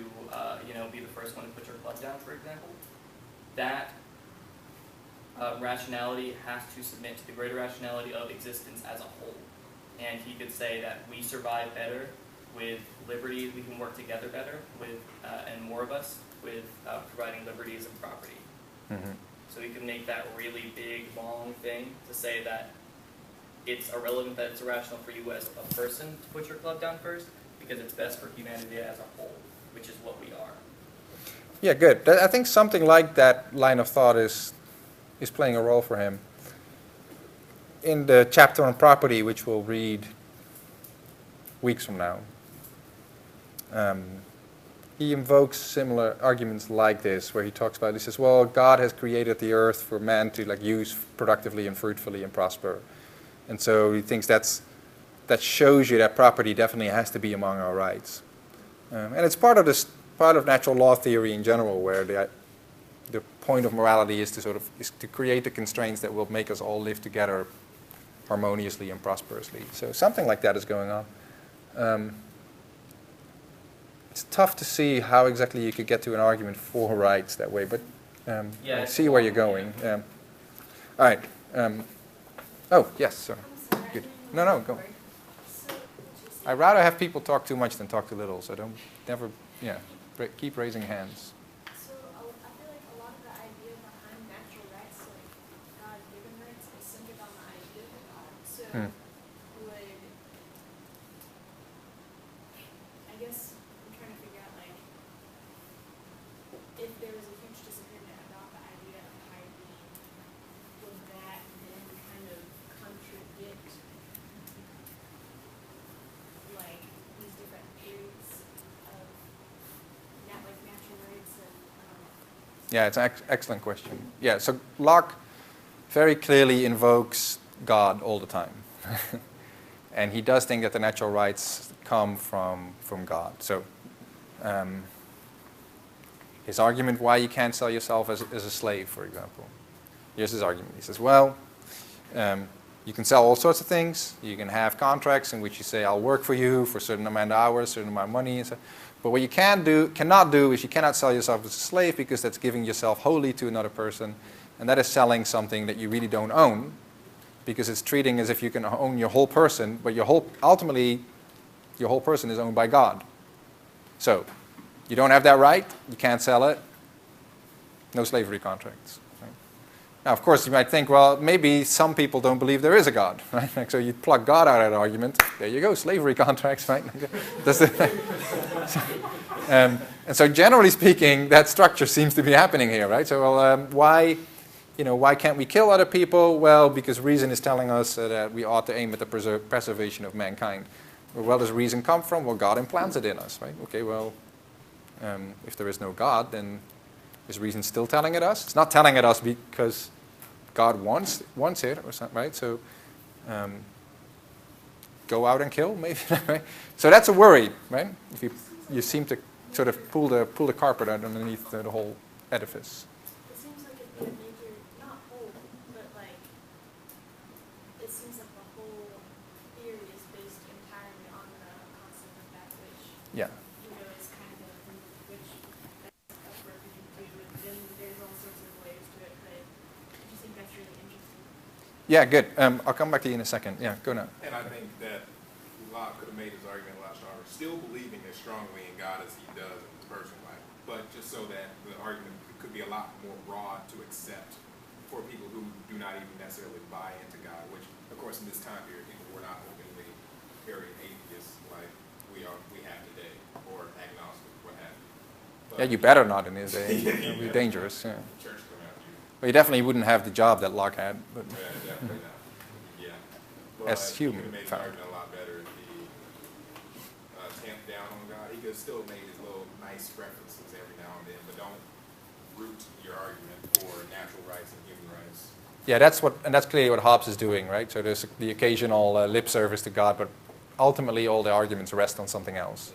be the first one to put your club down, for example, that rationality has to submit to the greater rationality of existence as a whole. And he could say that we survive better with liberty, we can work together better with, and more of us, with providing liberties and property. Mm-hmm. So he could make that really big, long thing to say that it's irrelevant that it's irrational for you as a person to put your club down first, because it's best for humanity as a whole, which is what we are. Yeah, good. I think something like that line of thought is playing a role for him. In the chapter on property, which we'll read weeks from now, he invokes similar arguments like this, where he talks about, he says, well, God has created the earth for man to like use productively and fruitfully and prosper. And so he thinks that shows you that property definitely has to be among our rights. And it's part of natural law theory in general, where the point of morality is to create the constraints that will make us all live together harmoniously and prosperously. So something like that is going on. It's tough to see how exactly you could get to an argument for rights that way, but I see where you're going. Yeah. All right. Oh, yes, sir. I'm sorry. Good. No, go. So, would you say I'd rather have people talk too much than talk too little, so keep raising hands. So I feel like a lot of the Hmm. would, I guess, I'm trying to figure out, like, if there was a huge disagreement about the idea of high being, would that then kind of contradict, like, these different theories of, like, natural rights and, Yeah, it's an excellent question. Yeah, so Locke very clearly invokes God all the time. And he does think that the natural rights come from God. So his argument why you can't sell yourself as a slave, for example. Here's his argument. He says, well, you can sell all sorts of things. You can have contracts in which you say, I'll work for you for a certain amount of hours, certain amount of money. And so, but what you cannot do is you cannot sell yourself as a slave, because that's giving yourself wholly to another person. And that is selling something that you really don't own, because it's treating as if you can own your whole person, but ultimately your whole person is owned by God. So you don't have that right, you can't sell it, no slavery contracts. Right? Now, of course, you might think, well, maybe some people don't believe there is a God. Right? Like, so you plug God out of that argument, there you go, slavery contracts. Right? And so generally speaking, that structure seems to be happening here. Right? So well, why can't we kill other people? Well, because reason is telling us that we ought to aim at the preservation of mankind. Well, where does reason come from? Well, God implants it in us, right? Okay, well, if there is no God, then is reason still telling it us? It's not telling it us because God wants it, or something, right? So go out and kill, maybe. Right? So that's a worry, right? If you seem to sort of pull the carpet out underneath the whole edifice. it seems like it'd be a major, not whole, but like, it seems like the whole theory is based entirely on the concept of that which, Yeah. is kind of, which that's where we can do it, then there's all sorts of layers to it, but I just think that's really interesting. Yeah, good. I'll come back to you in a second. Yeah, go now. And I think that Locke could have made his argument a lot stronger, still believing as strongly in God as he does in his personal life, but just so that the argument could be a lot more broad to accept for people who do not even necessarily buy into God, which, of course, in this time period, people were not openly very atheists like we have today, or agnostic, what have you. But Yeah, you better not in his day. It would be dangerous. Yeah. the church come after you. Well, you definitely wouldn't have the job that Locke had. But Yeah, definitely not. Yeah. But As he human could have made the found. argument a lot better if he tamped down on God. He could have still made his little nice references every now and then, but don't root your argument for natural rights and human rights. yeah, that's clearly what Hobbes is doing, right? So there's the occasional lip service to God, but ultimately all the arguments rest on something else.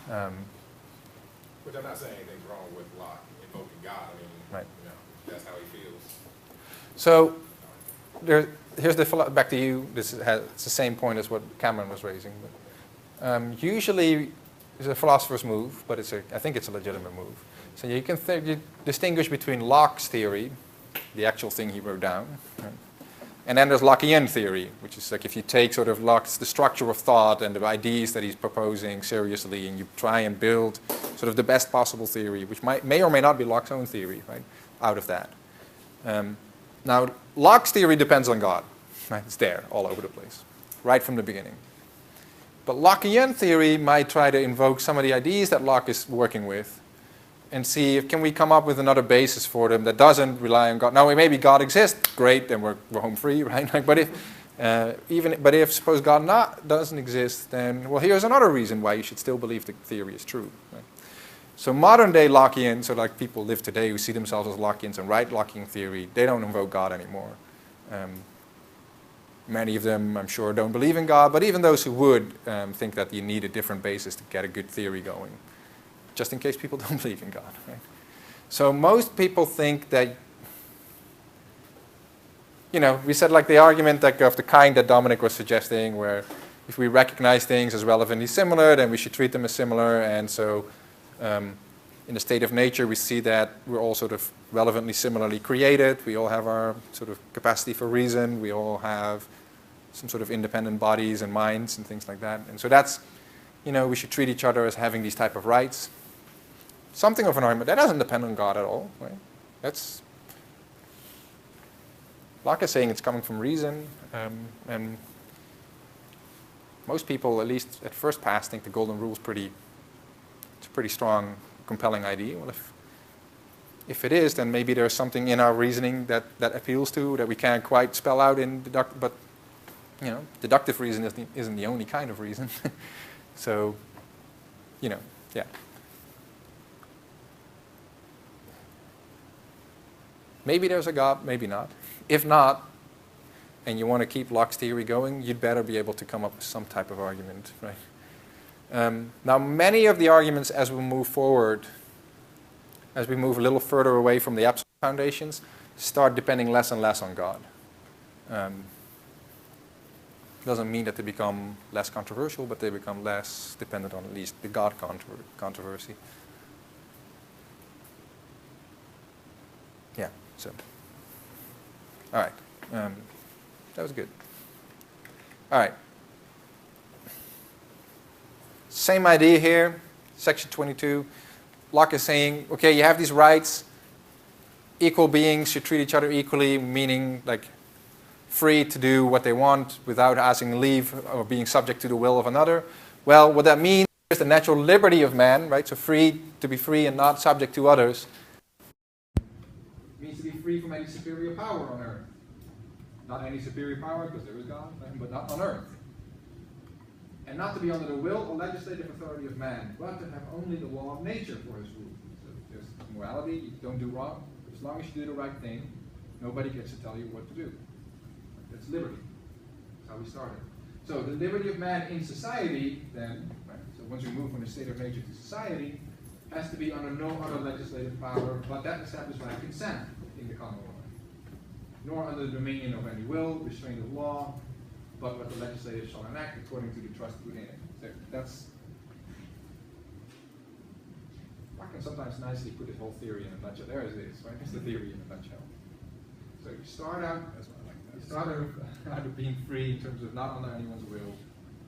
Which I'm not saying anything's wrong with Locke invoking God. I mean, Right. That's how he feels. So here's back to you. It's the same point as what Cameron was raising. But, usually it's a philosopher's move, but I think it's a legitimate move. So you can you distinguish between Locke's theory, the actual thing he wrote down, right? And then there's Lockean theory, which is like if you take sort of Locke's, the structure of thought and the ideas that he's proposing seriously, and you try and build sort of the best possible theory, which may or may not be Locke's own theory, right, out of that. Now, Locke's theory depends on God. Right? It's there all over the place, right from the beginning. But Lockean theory might try to invoke some of the ideas that Locke is working with and see if can we come up with another basis for them that doesn't rely on God. Now, maybe God exists, great, then we're home free, right? But if suppose God doesn't exist, then, well, here's another reason why you should still believe the theory is true. Right? So modern day Lockeans, so like people live today who see themselves as Lockeans and write Lockean theory, they don't invoke God anymore. Many of them, I'm sure, don't believe in God, but even those who would think that you need a different basis to get a good theory going, just in case people don't believe in God. Right? So most people think that, we said like the argument of the kind that Dominic was suggesting, where if we recognize things as relevantly similar, then we should treat them as similar, and so in the state of nature, we see that we're all sort of relevantly similarly created. We all have our sort of capacity for reason. We all have some sort of independent bodies and minds and things like that. And so that's, we should treat each other as having these type of rights. Something of an argument. That doesn't depend on God at all, right? Locke is saying it's coming from reason, and most people, at least at first pass, think the golden rule is it's a pretty strong, compelling idea. Well, if it is, then maybe there's something in our reasoning that appeals to, that we can't quite spell out in deductive, but deductive reason isn't the only kind of reason. So, yeah. Maybe there's a God, maybe not. If not, and you want to keep Locke's theory going, you'd better be able to come up with some type of argument, right? Now, many of the arguments as we move forward, as we move a little further away from the absolute foundations, start depending less and less on God. Doesn't mean that they become less controversial, but they become less dependent on at least the God controversy. Yeah, so. All right. That was good. All right. Same idea here, section 22. Locke is saying, okay, you have these rights. Equal beings should treat each other equally, meaning like free to do what they want without asking leave or being subject to the will of another. Well, what that means is the natural liberty of man, right? So free to be free and not subject to others. It means to be free from any superior power on earth. Not any superior power, because there is God, but not on earth. And not to be under the will or legislative authority of man, but to have only the law of nature for his rule. So there's morality, you don't do wrong. As long as you do the right thing, nobody gets to tell you what to do. That's liberty. That's how we started. So the liberty of man in society, then, right, so once you move from the state of nature to society, has to be under no other legislative power, but that established by consent in the common law. Nor under the dominion of any will, restraint of law, but what the legislature shall enact according to the trust put in it. So that's, I can sometimes nicely put this whole theory in a nutshell. There it is, right? It's the theory in a nutshell. So you start out, out of being free in terms of not under anyone's will.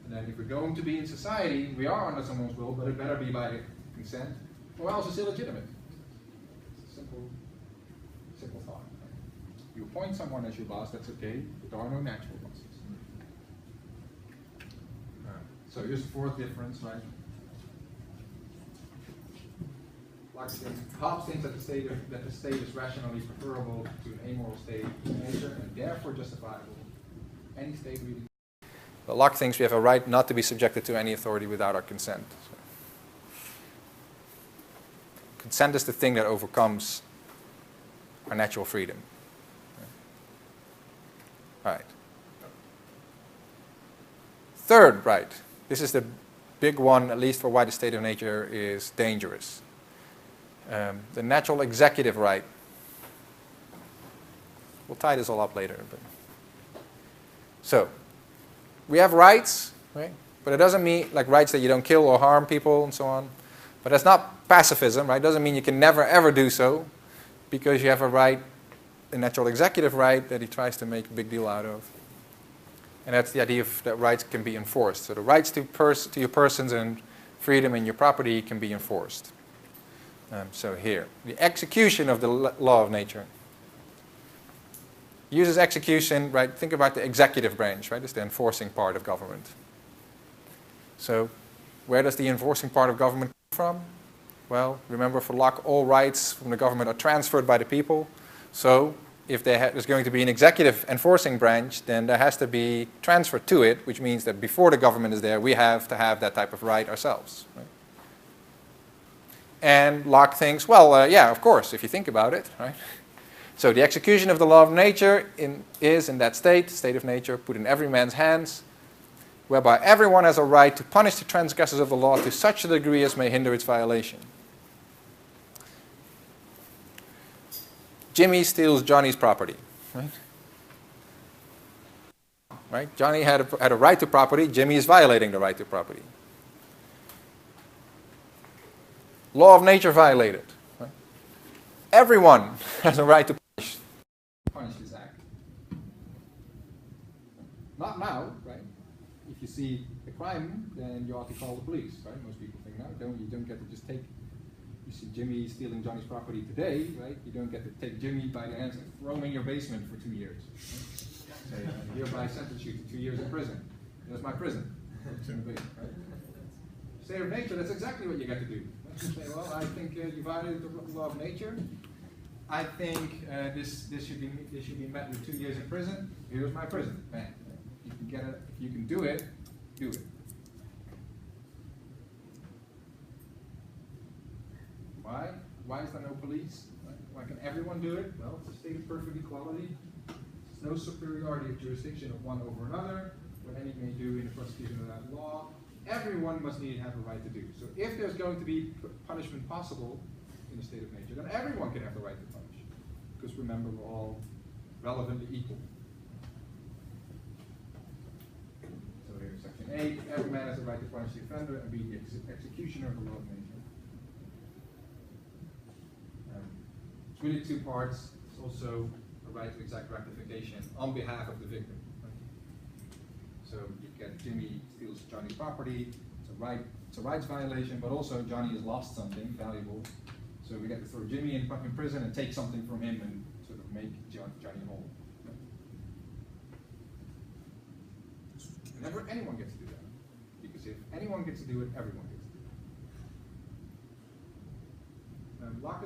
And then if we're going to be in society, we are under someone's will, but it better be by consent, or else it's illegitimate. It's a simple thought. You appoint someone as your boss, that's okay, but there are no natural bosses. So here's the fourth difference, right? Hobbes thinks that the state is rationally preferable to an amoral state of nature and therefore justifiable. Any state really. But Locke thinks we have a right not to be subjected to any authority without our consent. So consent is the thing that overcomes our natural freedom. All right. Third right. This is the big one, at least for why the state of nature is dangerous. The natural executive right. We'll tie this all up later. So, we have rights, right? But it doesn't mean like rights that you don't kill or harm people and so on. But that's not pacifism, right? It doesn't mean you can never ever do so, because you have a right, a natural executive right that he tries to make a big deal out of. And that's the idea of that rights can be enforced. So the rights to your persons and freedom and your property can be enforced. So here, the execution of the law of nature. Uses execution, right? Think about the executive branch, right? It's the enforcing part of government. So where does the enforcing part of government come from? Well, remember for Locke, all rights from the government are transferred by the people. So if there's going to be an executive enforcing branch, then there has to be transfer to it, which means that before the government is there, we have to have that type of right ourselves. Right? And Locke thinks, well, yeah, of course, if you think about it, right? So the execution of the law of nature is in that state of nature, put in every man's hands, whereby everyone has a right to punish the transgressors of the law to such a degree as may hinder its violation. Jimmy steals Johnny's property, right? Right? Johnny had a right to property. Jimmy is violating the right to property. Law of nature violated. Right? Everyone has a right to punish this act. Not now, right? If you see a crime, then you ought to call the police, right? Most people think now, you don't get to just take. You see Jimmy stealing Johnny's property today, right? You don't get to take Jimmy by the hands and throw him in your basement for 2 years. Right? Say, hereby sentence you to 2 years in prison. That's my prison. Right? State of nature, that's exactly what you got to do. You say, well, I think you violated the law of nature. I think this should be met with 2 years in prison. Here's my prison. Bam. If you can get it, if you can do it, do it. Why? Why is there no police? Why can everyone do it? Well, it's a state of perfect equality. There's no superiority of jurisdiction of one over another. What any may do in the prosecution of that law, everyone must need to have a right to do. So if there's going to be punishment possible in a state of nature, then everyone can have the right to punish. Because remember, we're all relevantly equal. So here's section 8. Every man has the right to punish the offender and be the executioner of the law of nature. It's really 2 parts. It's also a right to exact rectification on behalf of the victim. So you get Jimmy steals Johnny's property. It's a rights violation, but also Johnny has lost something valuable. So we get to throw Jimmy in prison and take something from him and sort of make Johnny whole. Never anyone gets to do that. Because if anyone gets to do it, everyone gets to do it. Locke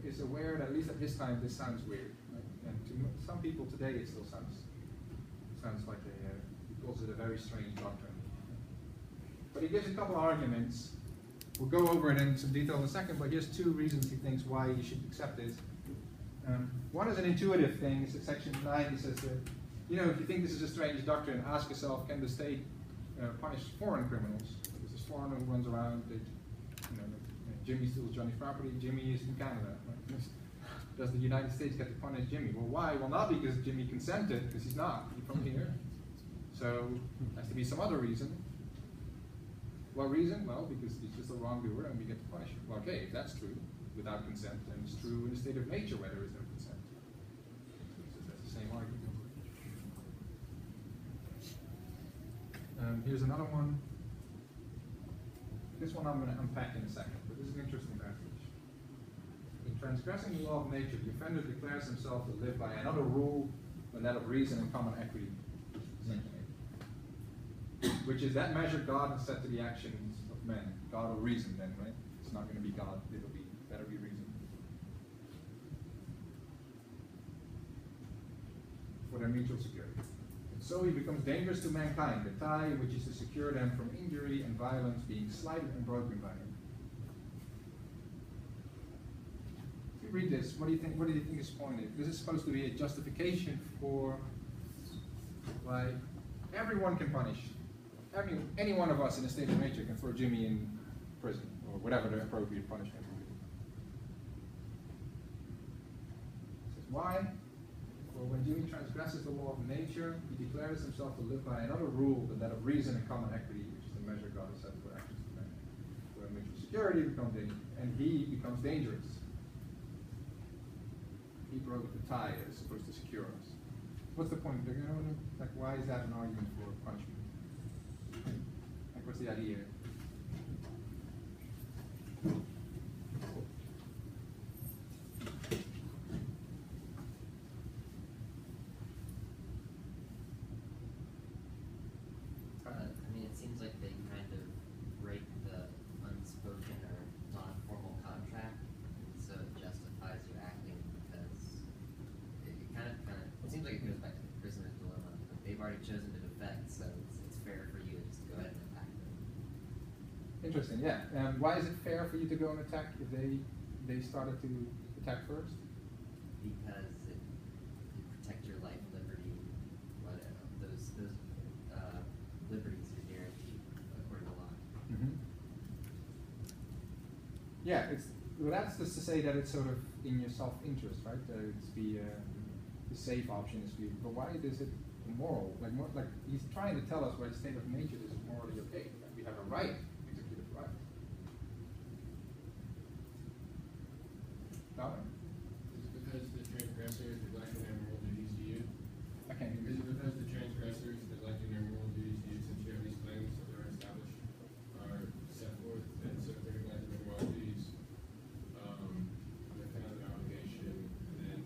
is aware that at least at this time this sounds weird. Right? And to some people today it still sounds like he calls it a very strange doctrine. But he gives a couple of arguments. We'll go over it in some detail in a second, but here's 2 reasons he thinks why you should accept this. One is an intuitive thing. It's section 9. He says that, you know, if you think this is a strange doctrine, ask yourself, can the state punish foreign criminals? There's this foreigner who runs around, Jimmy steals Johnny's property, Jimmy is in Canada. Right? Does the United States get to punish Jimmy? Well, why? Well, not because Jimmy consented, because he's not. He's from here. So there has to be some other reason. What reason? Well, because he's just a wrongdoer and we get to punish him. Well, okay, if that's true, without consent, then it's true in a state of nature where there is no consent. So that's the same argument. Here's another one. This one I'm going to unpack in a second, but this is an interesting passage. In transgressing the law of nature, the offender declares himself to live by another rule than that of reason and common equity, which is that measure God has set to the actions of men. God or reason then, right? It's not going to be God, it'll be, better be reason. For their mutual security. And so he becomes dangerous to mankind, the tie which is to secure them from injury and violence being slighted and broken by him. If you read this, what do you think his point is? This is supposed to be a justification for why everyone can punish. I mean, any one of us in a state of nature can throw Jimmy in prison, or whatever the appropriate punishment would be. It says, why? Well, when Jimmy transgresses the law of nature, he declares himself to live by another rule than that of reason and common equity, which is the measure God has set for actions of men. Where mutual security becomes dangerous, and he becomes dangerous. He broke the tie that is supposed to secure us. What's the point? Like, why is that an argument for punishment? Like, what's the idea? I mean, it seems like they kind of break the unspoken or non-formal contract, and so it justifies you acting because it kind of, it seems like it goes back to the prisoner's dilemma. They've already chosen to defend, so it's fair for you to just go ahead and attack them. Interesting, yeah. Why is it fair for you to go and attack if they started to attack first? Because it protects your life, liberty, whatever. Those liberties are guaranteed according to law. Mm-hmm. Yeah, that's just to say that it's sort of in your self-interest, right? It's the safe option is for you. But why is it immoral? Like he's trying to tell us why the state of nature is morally okay. Like we have a right, executive right. Dollar? Is it because the transgressors neglecting their moral duties to you? I can't hear Is you. it because the transgressors neglecting their moral duties to you, since you have these claims that are established, are set forth, and so if they're neglecting their moral duties, they're kind of an obligation, and then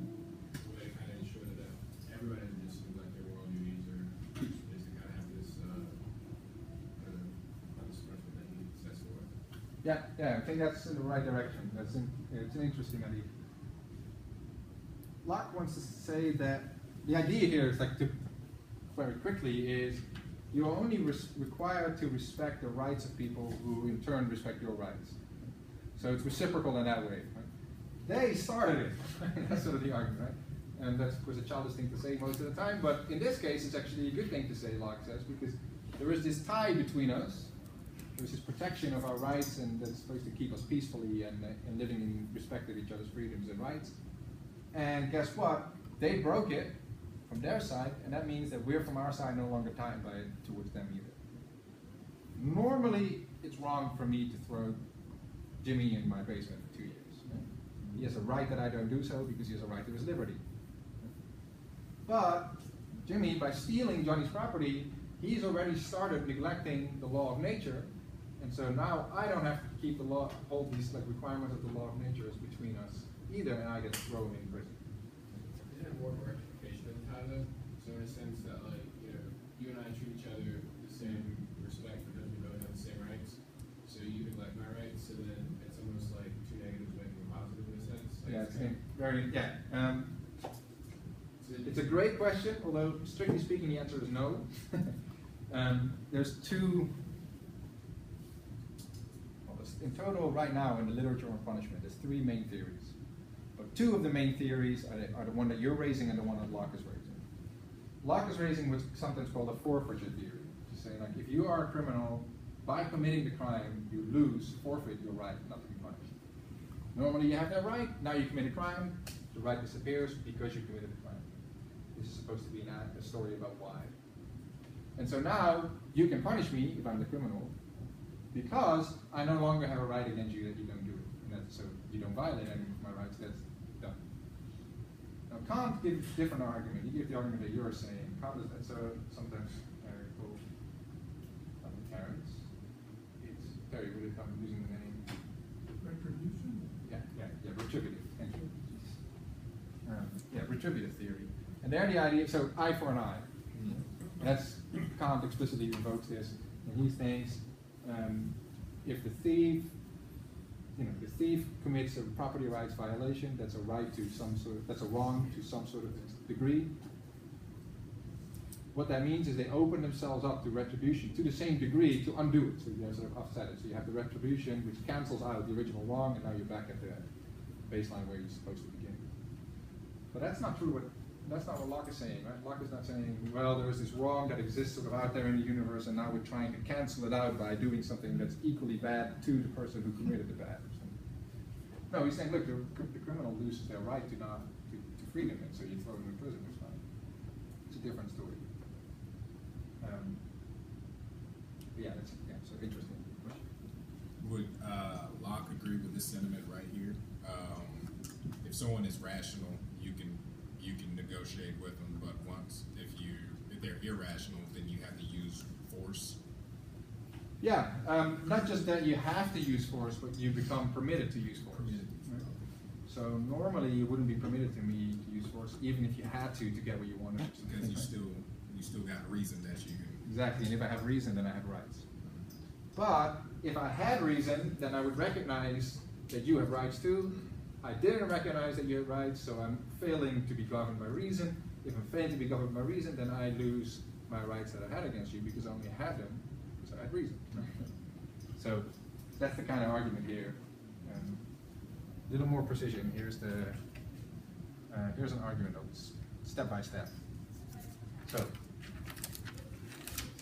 the way to kind of ensure that everybody doesn't just neglect their moral duties, or is to kind of have this Yeah, I think that's in the right direction. It's an interesting idea. Locke wants to say that the idea here is very quickly is you're only required to respect the rights of people who in turn respect your rights. So it's reciprocal in that way. Right? They started it. That's sort of the argument, right? And that's of course a childish thing to say most of the time, but in this case it's actually a good thing to say, Locke says, because there is this tie between us. There's this protection of our rights, and that's supposed to keep us peacefully and living in respect of each other's freedoms and rights. And guess what? They broke it from their side, and that means that we're from our side no longer tied by it towards them either. Normally, it's wrong for me to throw Jimmy in my basement for 2 years. Right? He has a right that I don't do so because he has a right to his liberty. But Jimmy, by stealing Johnny's property, he's already started neglecting the law of nature, and so now I don't have to keep the law, hold these requirements of the law of nature as between us either, and I get to throw him in prison. Isn't it more of a rectification of the tie though? So in a sense that you and I treat each other with the same respect because we both have the same rights. So you neglect my rights, so then it's almost like two negatives making a positive in a sense. It's a great question, although strictly speaking the answer is no. There's two, in total right now in the literature on punishment, there's 3 main theories. But 2 of the main theories are the one that you're raising and the one that Locke is raising. Locke is raising what's sometimes called a forfeiture theory. To say if you are a criminal, by committing the crime, you forfeit your right not to be punished. Normally you have that right, now you commit a crime, the right disappears because you committed the crime. This is supposed to be a story about why. And so now you can punish me if I'm the criminal because I no longer have a right against you that you don't do it. And so you don't violate any of my rights, that's done. Now Kant gives a different argument. He gives the argument that you're saying. Kant is sometimes called Terence. It's Terry, would it come using the name? Retribution? Yeah, retributive. Thank you. Retributive theory. And there the idea, so eye for an eye. That's, Kant explicitly invokes this, and he thinks if the thief commits a property rights violation, that's a wrong to some sort of degree. What that means is they open themselves up to retribution to the same degree to undo it, so you sort of offset it. So you have the retribution which cancels out the original wrong, and now you're back at the baseline where you're supposed to begin. But that's not true. That's not what Locke is saying, right? Locke is not saying, well, there is this wrong that exists sort of out there in the universe, and now we're trying to cancel it out by doing something that's equally bad to the person who committed the bad. No, he's saying, look, the criminal loses their right to freedom, and so you throw them in prison. It's fine. It's a different story. So interesting question. Would Locke agree with this sentiment right here? If someone is rational, you can negotiate with them, but if they're irrational, then you have to use force. Yeah, not just that you have to use force, but you become permitted to use force. Right? So normally you wouldn't be permitted to use force, even if you had to get what you wanted. Because you still got a reason that you can. Exactly, and if I have reason, then I have rights. But if I had reason, then I would recognize that you have rights too. I didn't recognize that you have rights, so I'm failing to be governed by reason. If I'm failing to be governed by reason, then I lose my rights that I had against you because I only had them because I had reason. So that's the kind of argument here. A little more precision. Here's an argument step by step. So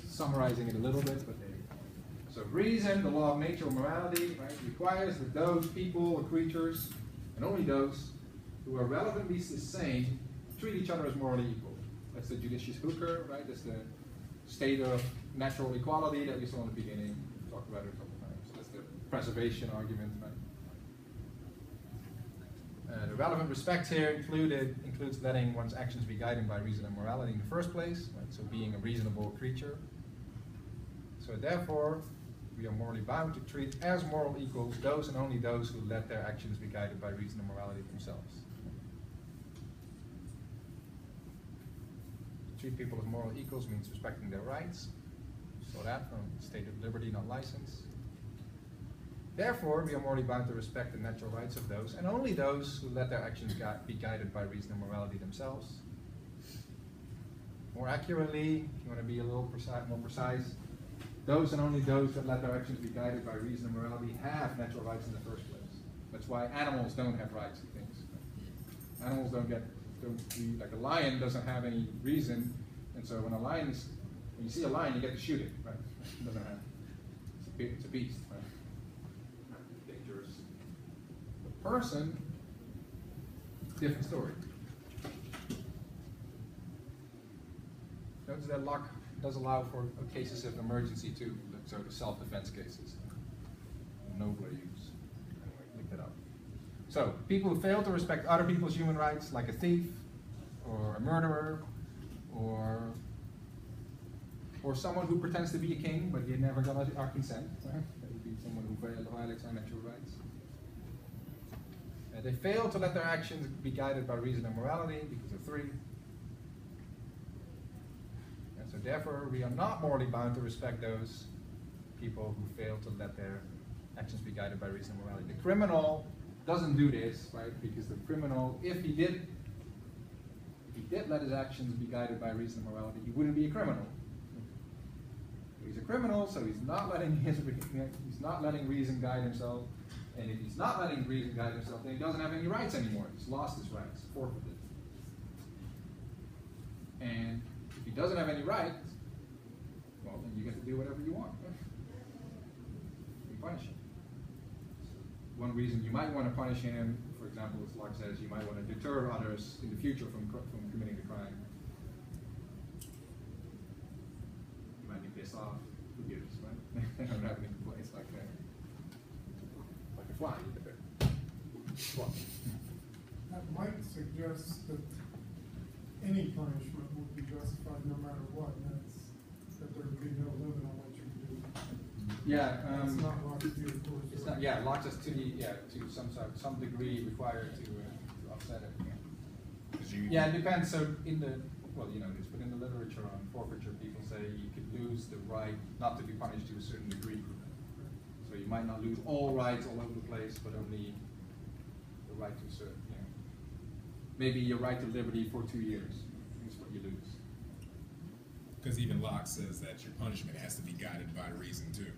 summarizing it a little bit, but there you go. So reason, the law of nature or morality, right, requires that those people or creatures, and only those who are relevantly the same, treat each other as morally equal. That's the judicious hooker, right? That's the state of natural equality that we saw in the beginning. We talked about it a couple times. That's the preservation argument, right? The relevant respect here includes letting one's actions be guided by reason and morality in the first place, right? So being a reasonable creature. So therefore, we are morally bound to treat as moral equals those and only those who let their actions be guided by reason and morality themselves. To treat people as moral equals means respecting their rights. So that from state of liberty, not license. Therefore, we are morally bound to respect the natural rights of those, and only those who let their actions be guided by reason and morality themselves. More accurately, if you want to be a little more precise, those and only those that let their actions be guided by reason and morality have natural rights in the first place. That's why animals don't have rights and things. Animals don't be like a lion doesn't have any reason, and so when you see a lion, you get to shoot it, right? It doesn't have. It's a beast, right? Dangerous. The person, different story. Notice that Locke does allow for cases of emergency too, so the self-defense cases. Nobler use. Anyway, look that up. So, people who fail to respect other people's human rights, like a thief, or a murderer, or someone who pretends to be a king, but he never got our consent. Right? That would be someone who violates our natural rights. They fail to let their actions be guided by reason and morality, because of 3. And so therefore, we are not morally bound to respect those people who fail to let their actions be guided by reason and morality. The criminal doesn't do this, right? Because the criminal, if he did let his actions be guided by reason and morality, he wouldn't be a criminal. He's a criminal, so he's not letting reason guide himself. And if he's not letting reason guide himself, then he doesn't have any rights anymore. He's lost his rights, forfeited. And if he doesn't have any rights, well, then you get to do whatever you want. You punish him. One reason you might want to punish him, for example, as Locke says, you might want to deter others in the future from committing the crime. You might be pissed off. Who gives, right? They don't have any place like that. Like a fly. That might suggest that any punishment would be justified no matter what. That there would be no limit on what you can do. Yeah, it's not Locke's view, of course. It's not. Yeah, Locke is to some degree required to offset it. Yeah, it depends. So in the but in the literature on forfeiture, people say you could lose the right not to be punished to a certain degree. So you might not lose all rights all over the place, but only the right to a certain. Maybe your right to liberty for 2 years is what you lose. Because even Locke says that your punishment has to be guided by reason too.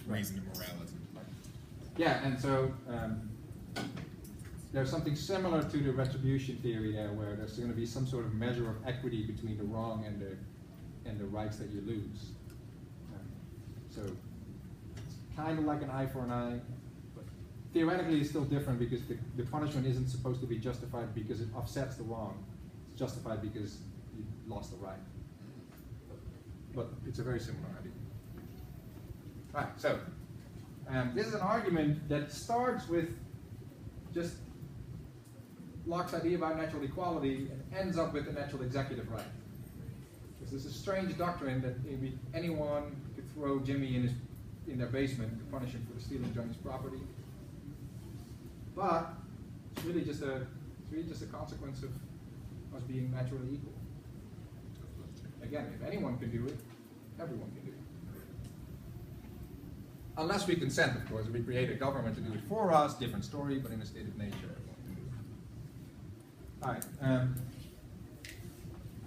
Reason and morality. Yeah, and so there's something similar to the retribution theory there, where there's going to be some sort of measure of equity between the wrong and the rights that you lose. So it's kind of like an eye for an eye, but theoretically it's still different because the punishment isn't supposed to be justified because it offsets the wrong. It's justified because you lost the right. But it's a very similar idea. Right, so this is an argument that starts with just Locke's idea about natural equality and ends up with the natural executive right. Because this is a strange doctrine that maybe anyone could throw Jimmy in their basement to punish him for stealing Johnny's property. But it's really just a consequence of us being naturally equal. Again, if anyone can do it, everyone can do it. Unless we consent, of course. We create a government to do it for us, different story, but in a state of nature, everyone can do it. All right.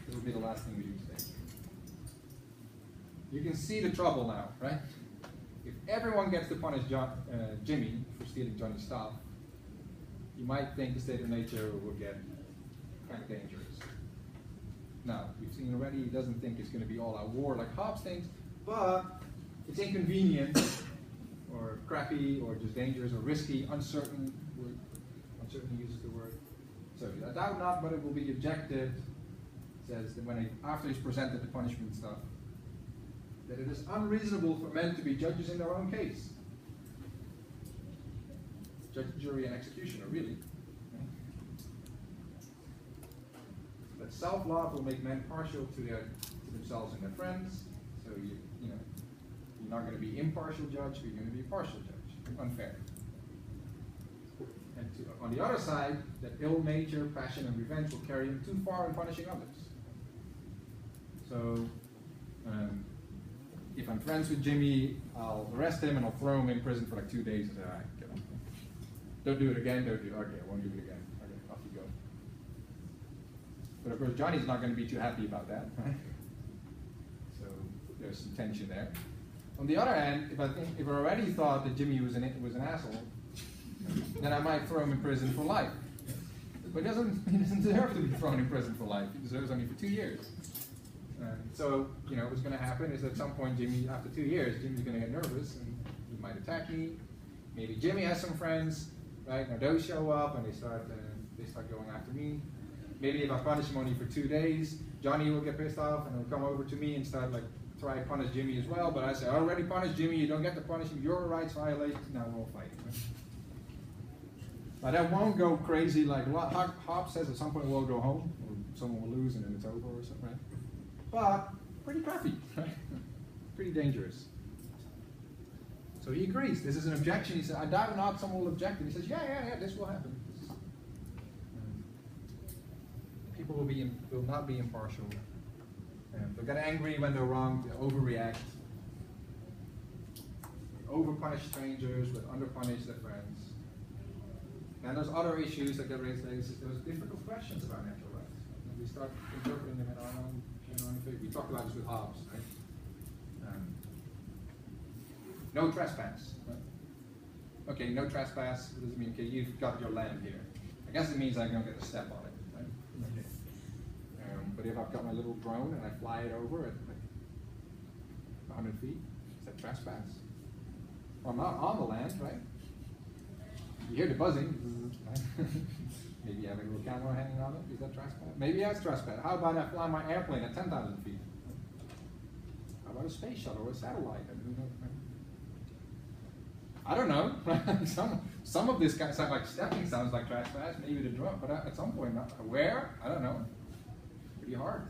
This will be the last thing we do today. You can see the trouble now, right? If everyone gets to punish Jimmy for stealing Johnny's stuff, you might think the state of nature will get kind of dangerous. Now, we've seen already he doesn't think it's going to be all out war like Hobbes thinks, but it's inconvenient or crappy or just dangerous or risky, uncertain. Uncertain uses the word. So I doubt not, but it will be objected. Says that after he's presented the punishment stuff, that it is unreasonable for men to be judges in their own case. Judge, jury, and executioner, really. That self-love will make men partial to themselves and their friends. So you're not going to be impartial judge, you're going to be partial judge. Unfair. And on the other side, that ill nature, passion, and revenge will carry him too far in punishing others. So if I'm friends with Jimmy, I'll arrest him and I'll throw him in prison for like 2 days and say, all right, get on. Don't do it again, don't do it. Okay, I won't do it again. Okay, off you go. But of course, Johnny's not going to be too happy about that, right? So there's some tension there. On the other hand, if I already thought that Jimmy was an asshole, then I might throw him in prison for life. But he doesn't deserve to be thrown in prison for life. He deserves only for 2 years. So, what's going to happen is at some point, Jimmy, after 2 years, Jimmy's going to get nervous and he might attack me. Maybe Jimmy has some friends, right? Now those show up and they start going after me. Maybe if I punish him only for 2 days, Johnny will get pissed off and he'll come over to me and start try to punish Jimmy as well. But I say, I already punished Jimmy. You don't get to punish him. You're a rights violation. Now we'll fight. But that won't go crazy like Hobbes says. At some point we'll go home, or someone will lose and then it's over or something, right? But pretty crappy, right? Pretty dangerous. So he agrees. This is an objection. He said, I doubt not someone will object. And he says, yeah, this will happen. People will not be impartial. They'll get angry when they're wrong. They'll overreact. Over-punish strangers, but under-punish their friends. And there's other issues that get raised. There's difficult questions about natural rights. We start interpreting them in our own favor. We talked about this with Hobbes, right? No trespass. Right? Okay, no trespass. What does it mean? Okay, you've got your land here. I guess it means I don't get to step on it. Right? Okay. But if I've got my little drone and I fly it over at like 100 feet, is that trespass? Well, I'm not on the land, right? You hear the buzzing. Maybe you have a little camera hanging on it. Is that trespass? Maybe that's trespass. How about I fly my airplane at 10,000 feet? How about a space shuttle or a satellite? I don't know. Some of this kind of sounds like stepping sounds like trespass. Maybe the drone, but at some point, where? I don't know. Pretty hard.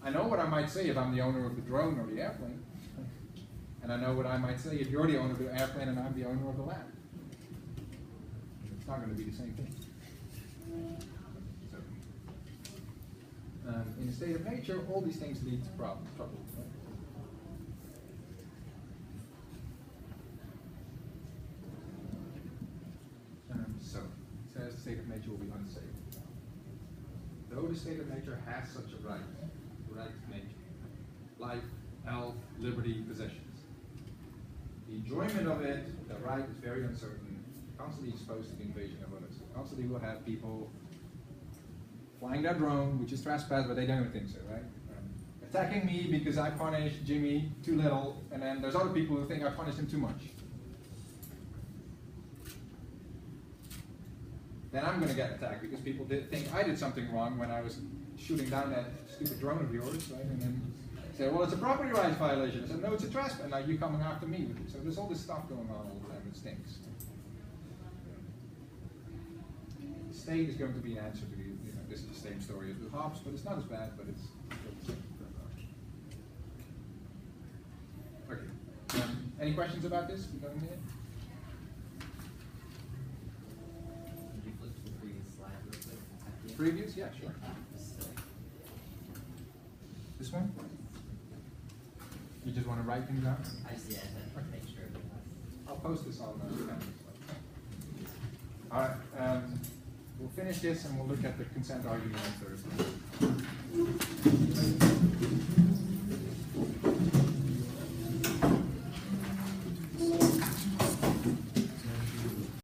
I know what I might say if I'm the owner of the drone or the airplane. And I know what I might say if you're the owner of the airplane and I'm the owner of the land. It's not going to be the same thing. So, in a state of nature, all these things lead to trouble. Right? So, it says the state of nature will be unsafe. Though the state of nature has such a right, the right to nature, life, health, liberty, possessions. The enjoyment of it, the right, is very uncertain, constantly exposed to the invasion of others. Constantly will have people flying their drone, which is trespass, but they don't even think so, right? Attacking me because I punished Jimmy too little, and then there's other people who think I punished him too much. Then I'm going to get attacked because people think I did something wrong when I was shooting down that stupid drone of yours, right? And then say, well, it's a property rights violation. I said, no, it's a trespass. And now you're coming after me with it. So there's all this stuff going on all the time. It stinks. The state is going to be an answer to the, this is the same story as with Hobbes, but it's not as bad, but it's still the same. Okay. Any questions about this? We got a minute? Could you flip to the previous slide real quick? Previous? Yeah, sure. This one? You just want to write things out? I just, yeah, I make sure. I'll post this on the campus. All right, we'll finish this and we'll look at the consent argument on Thursday.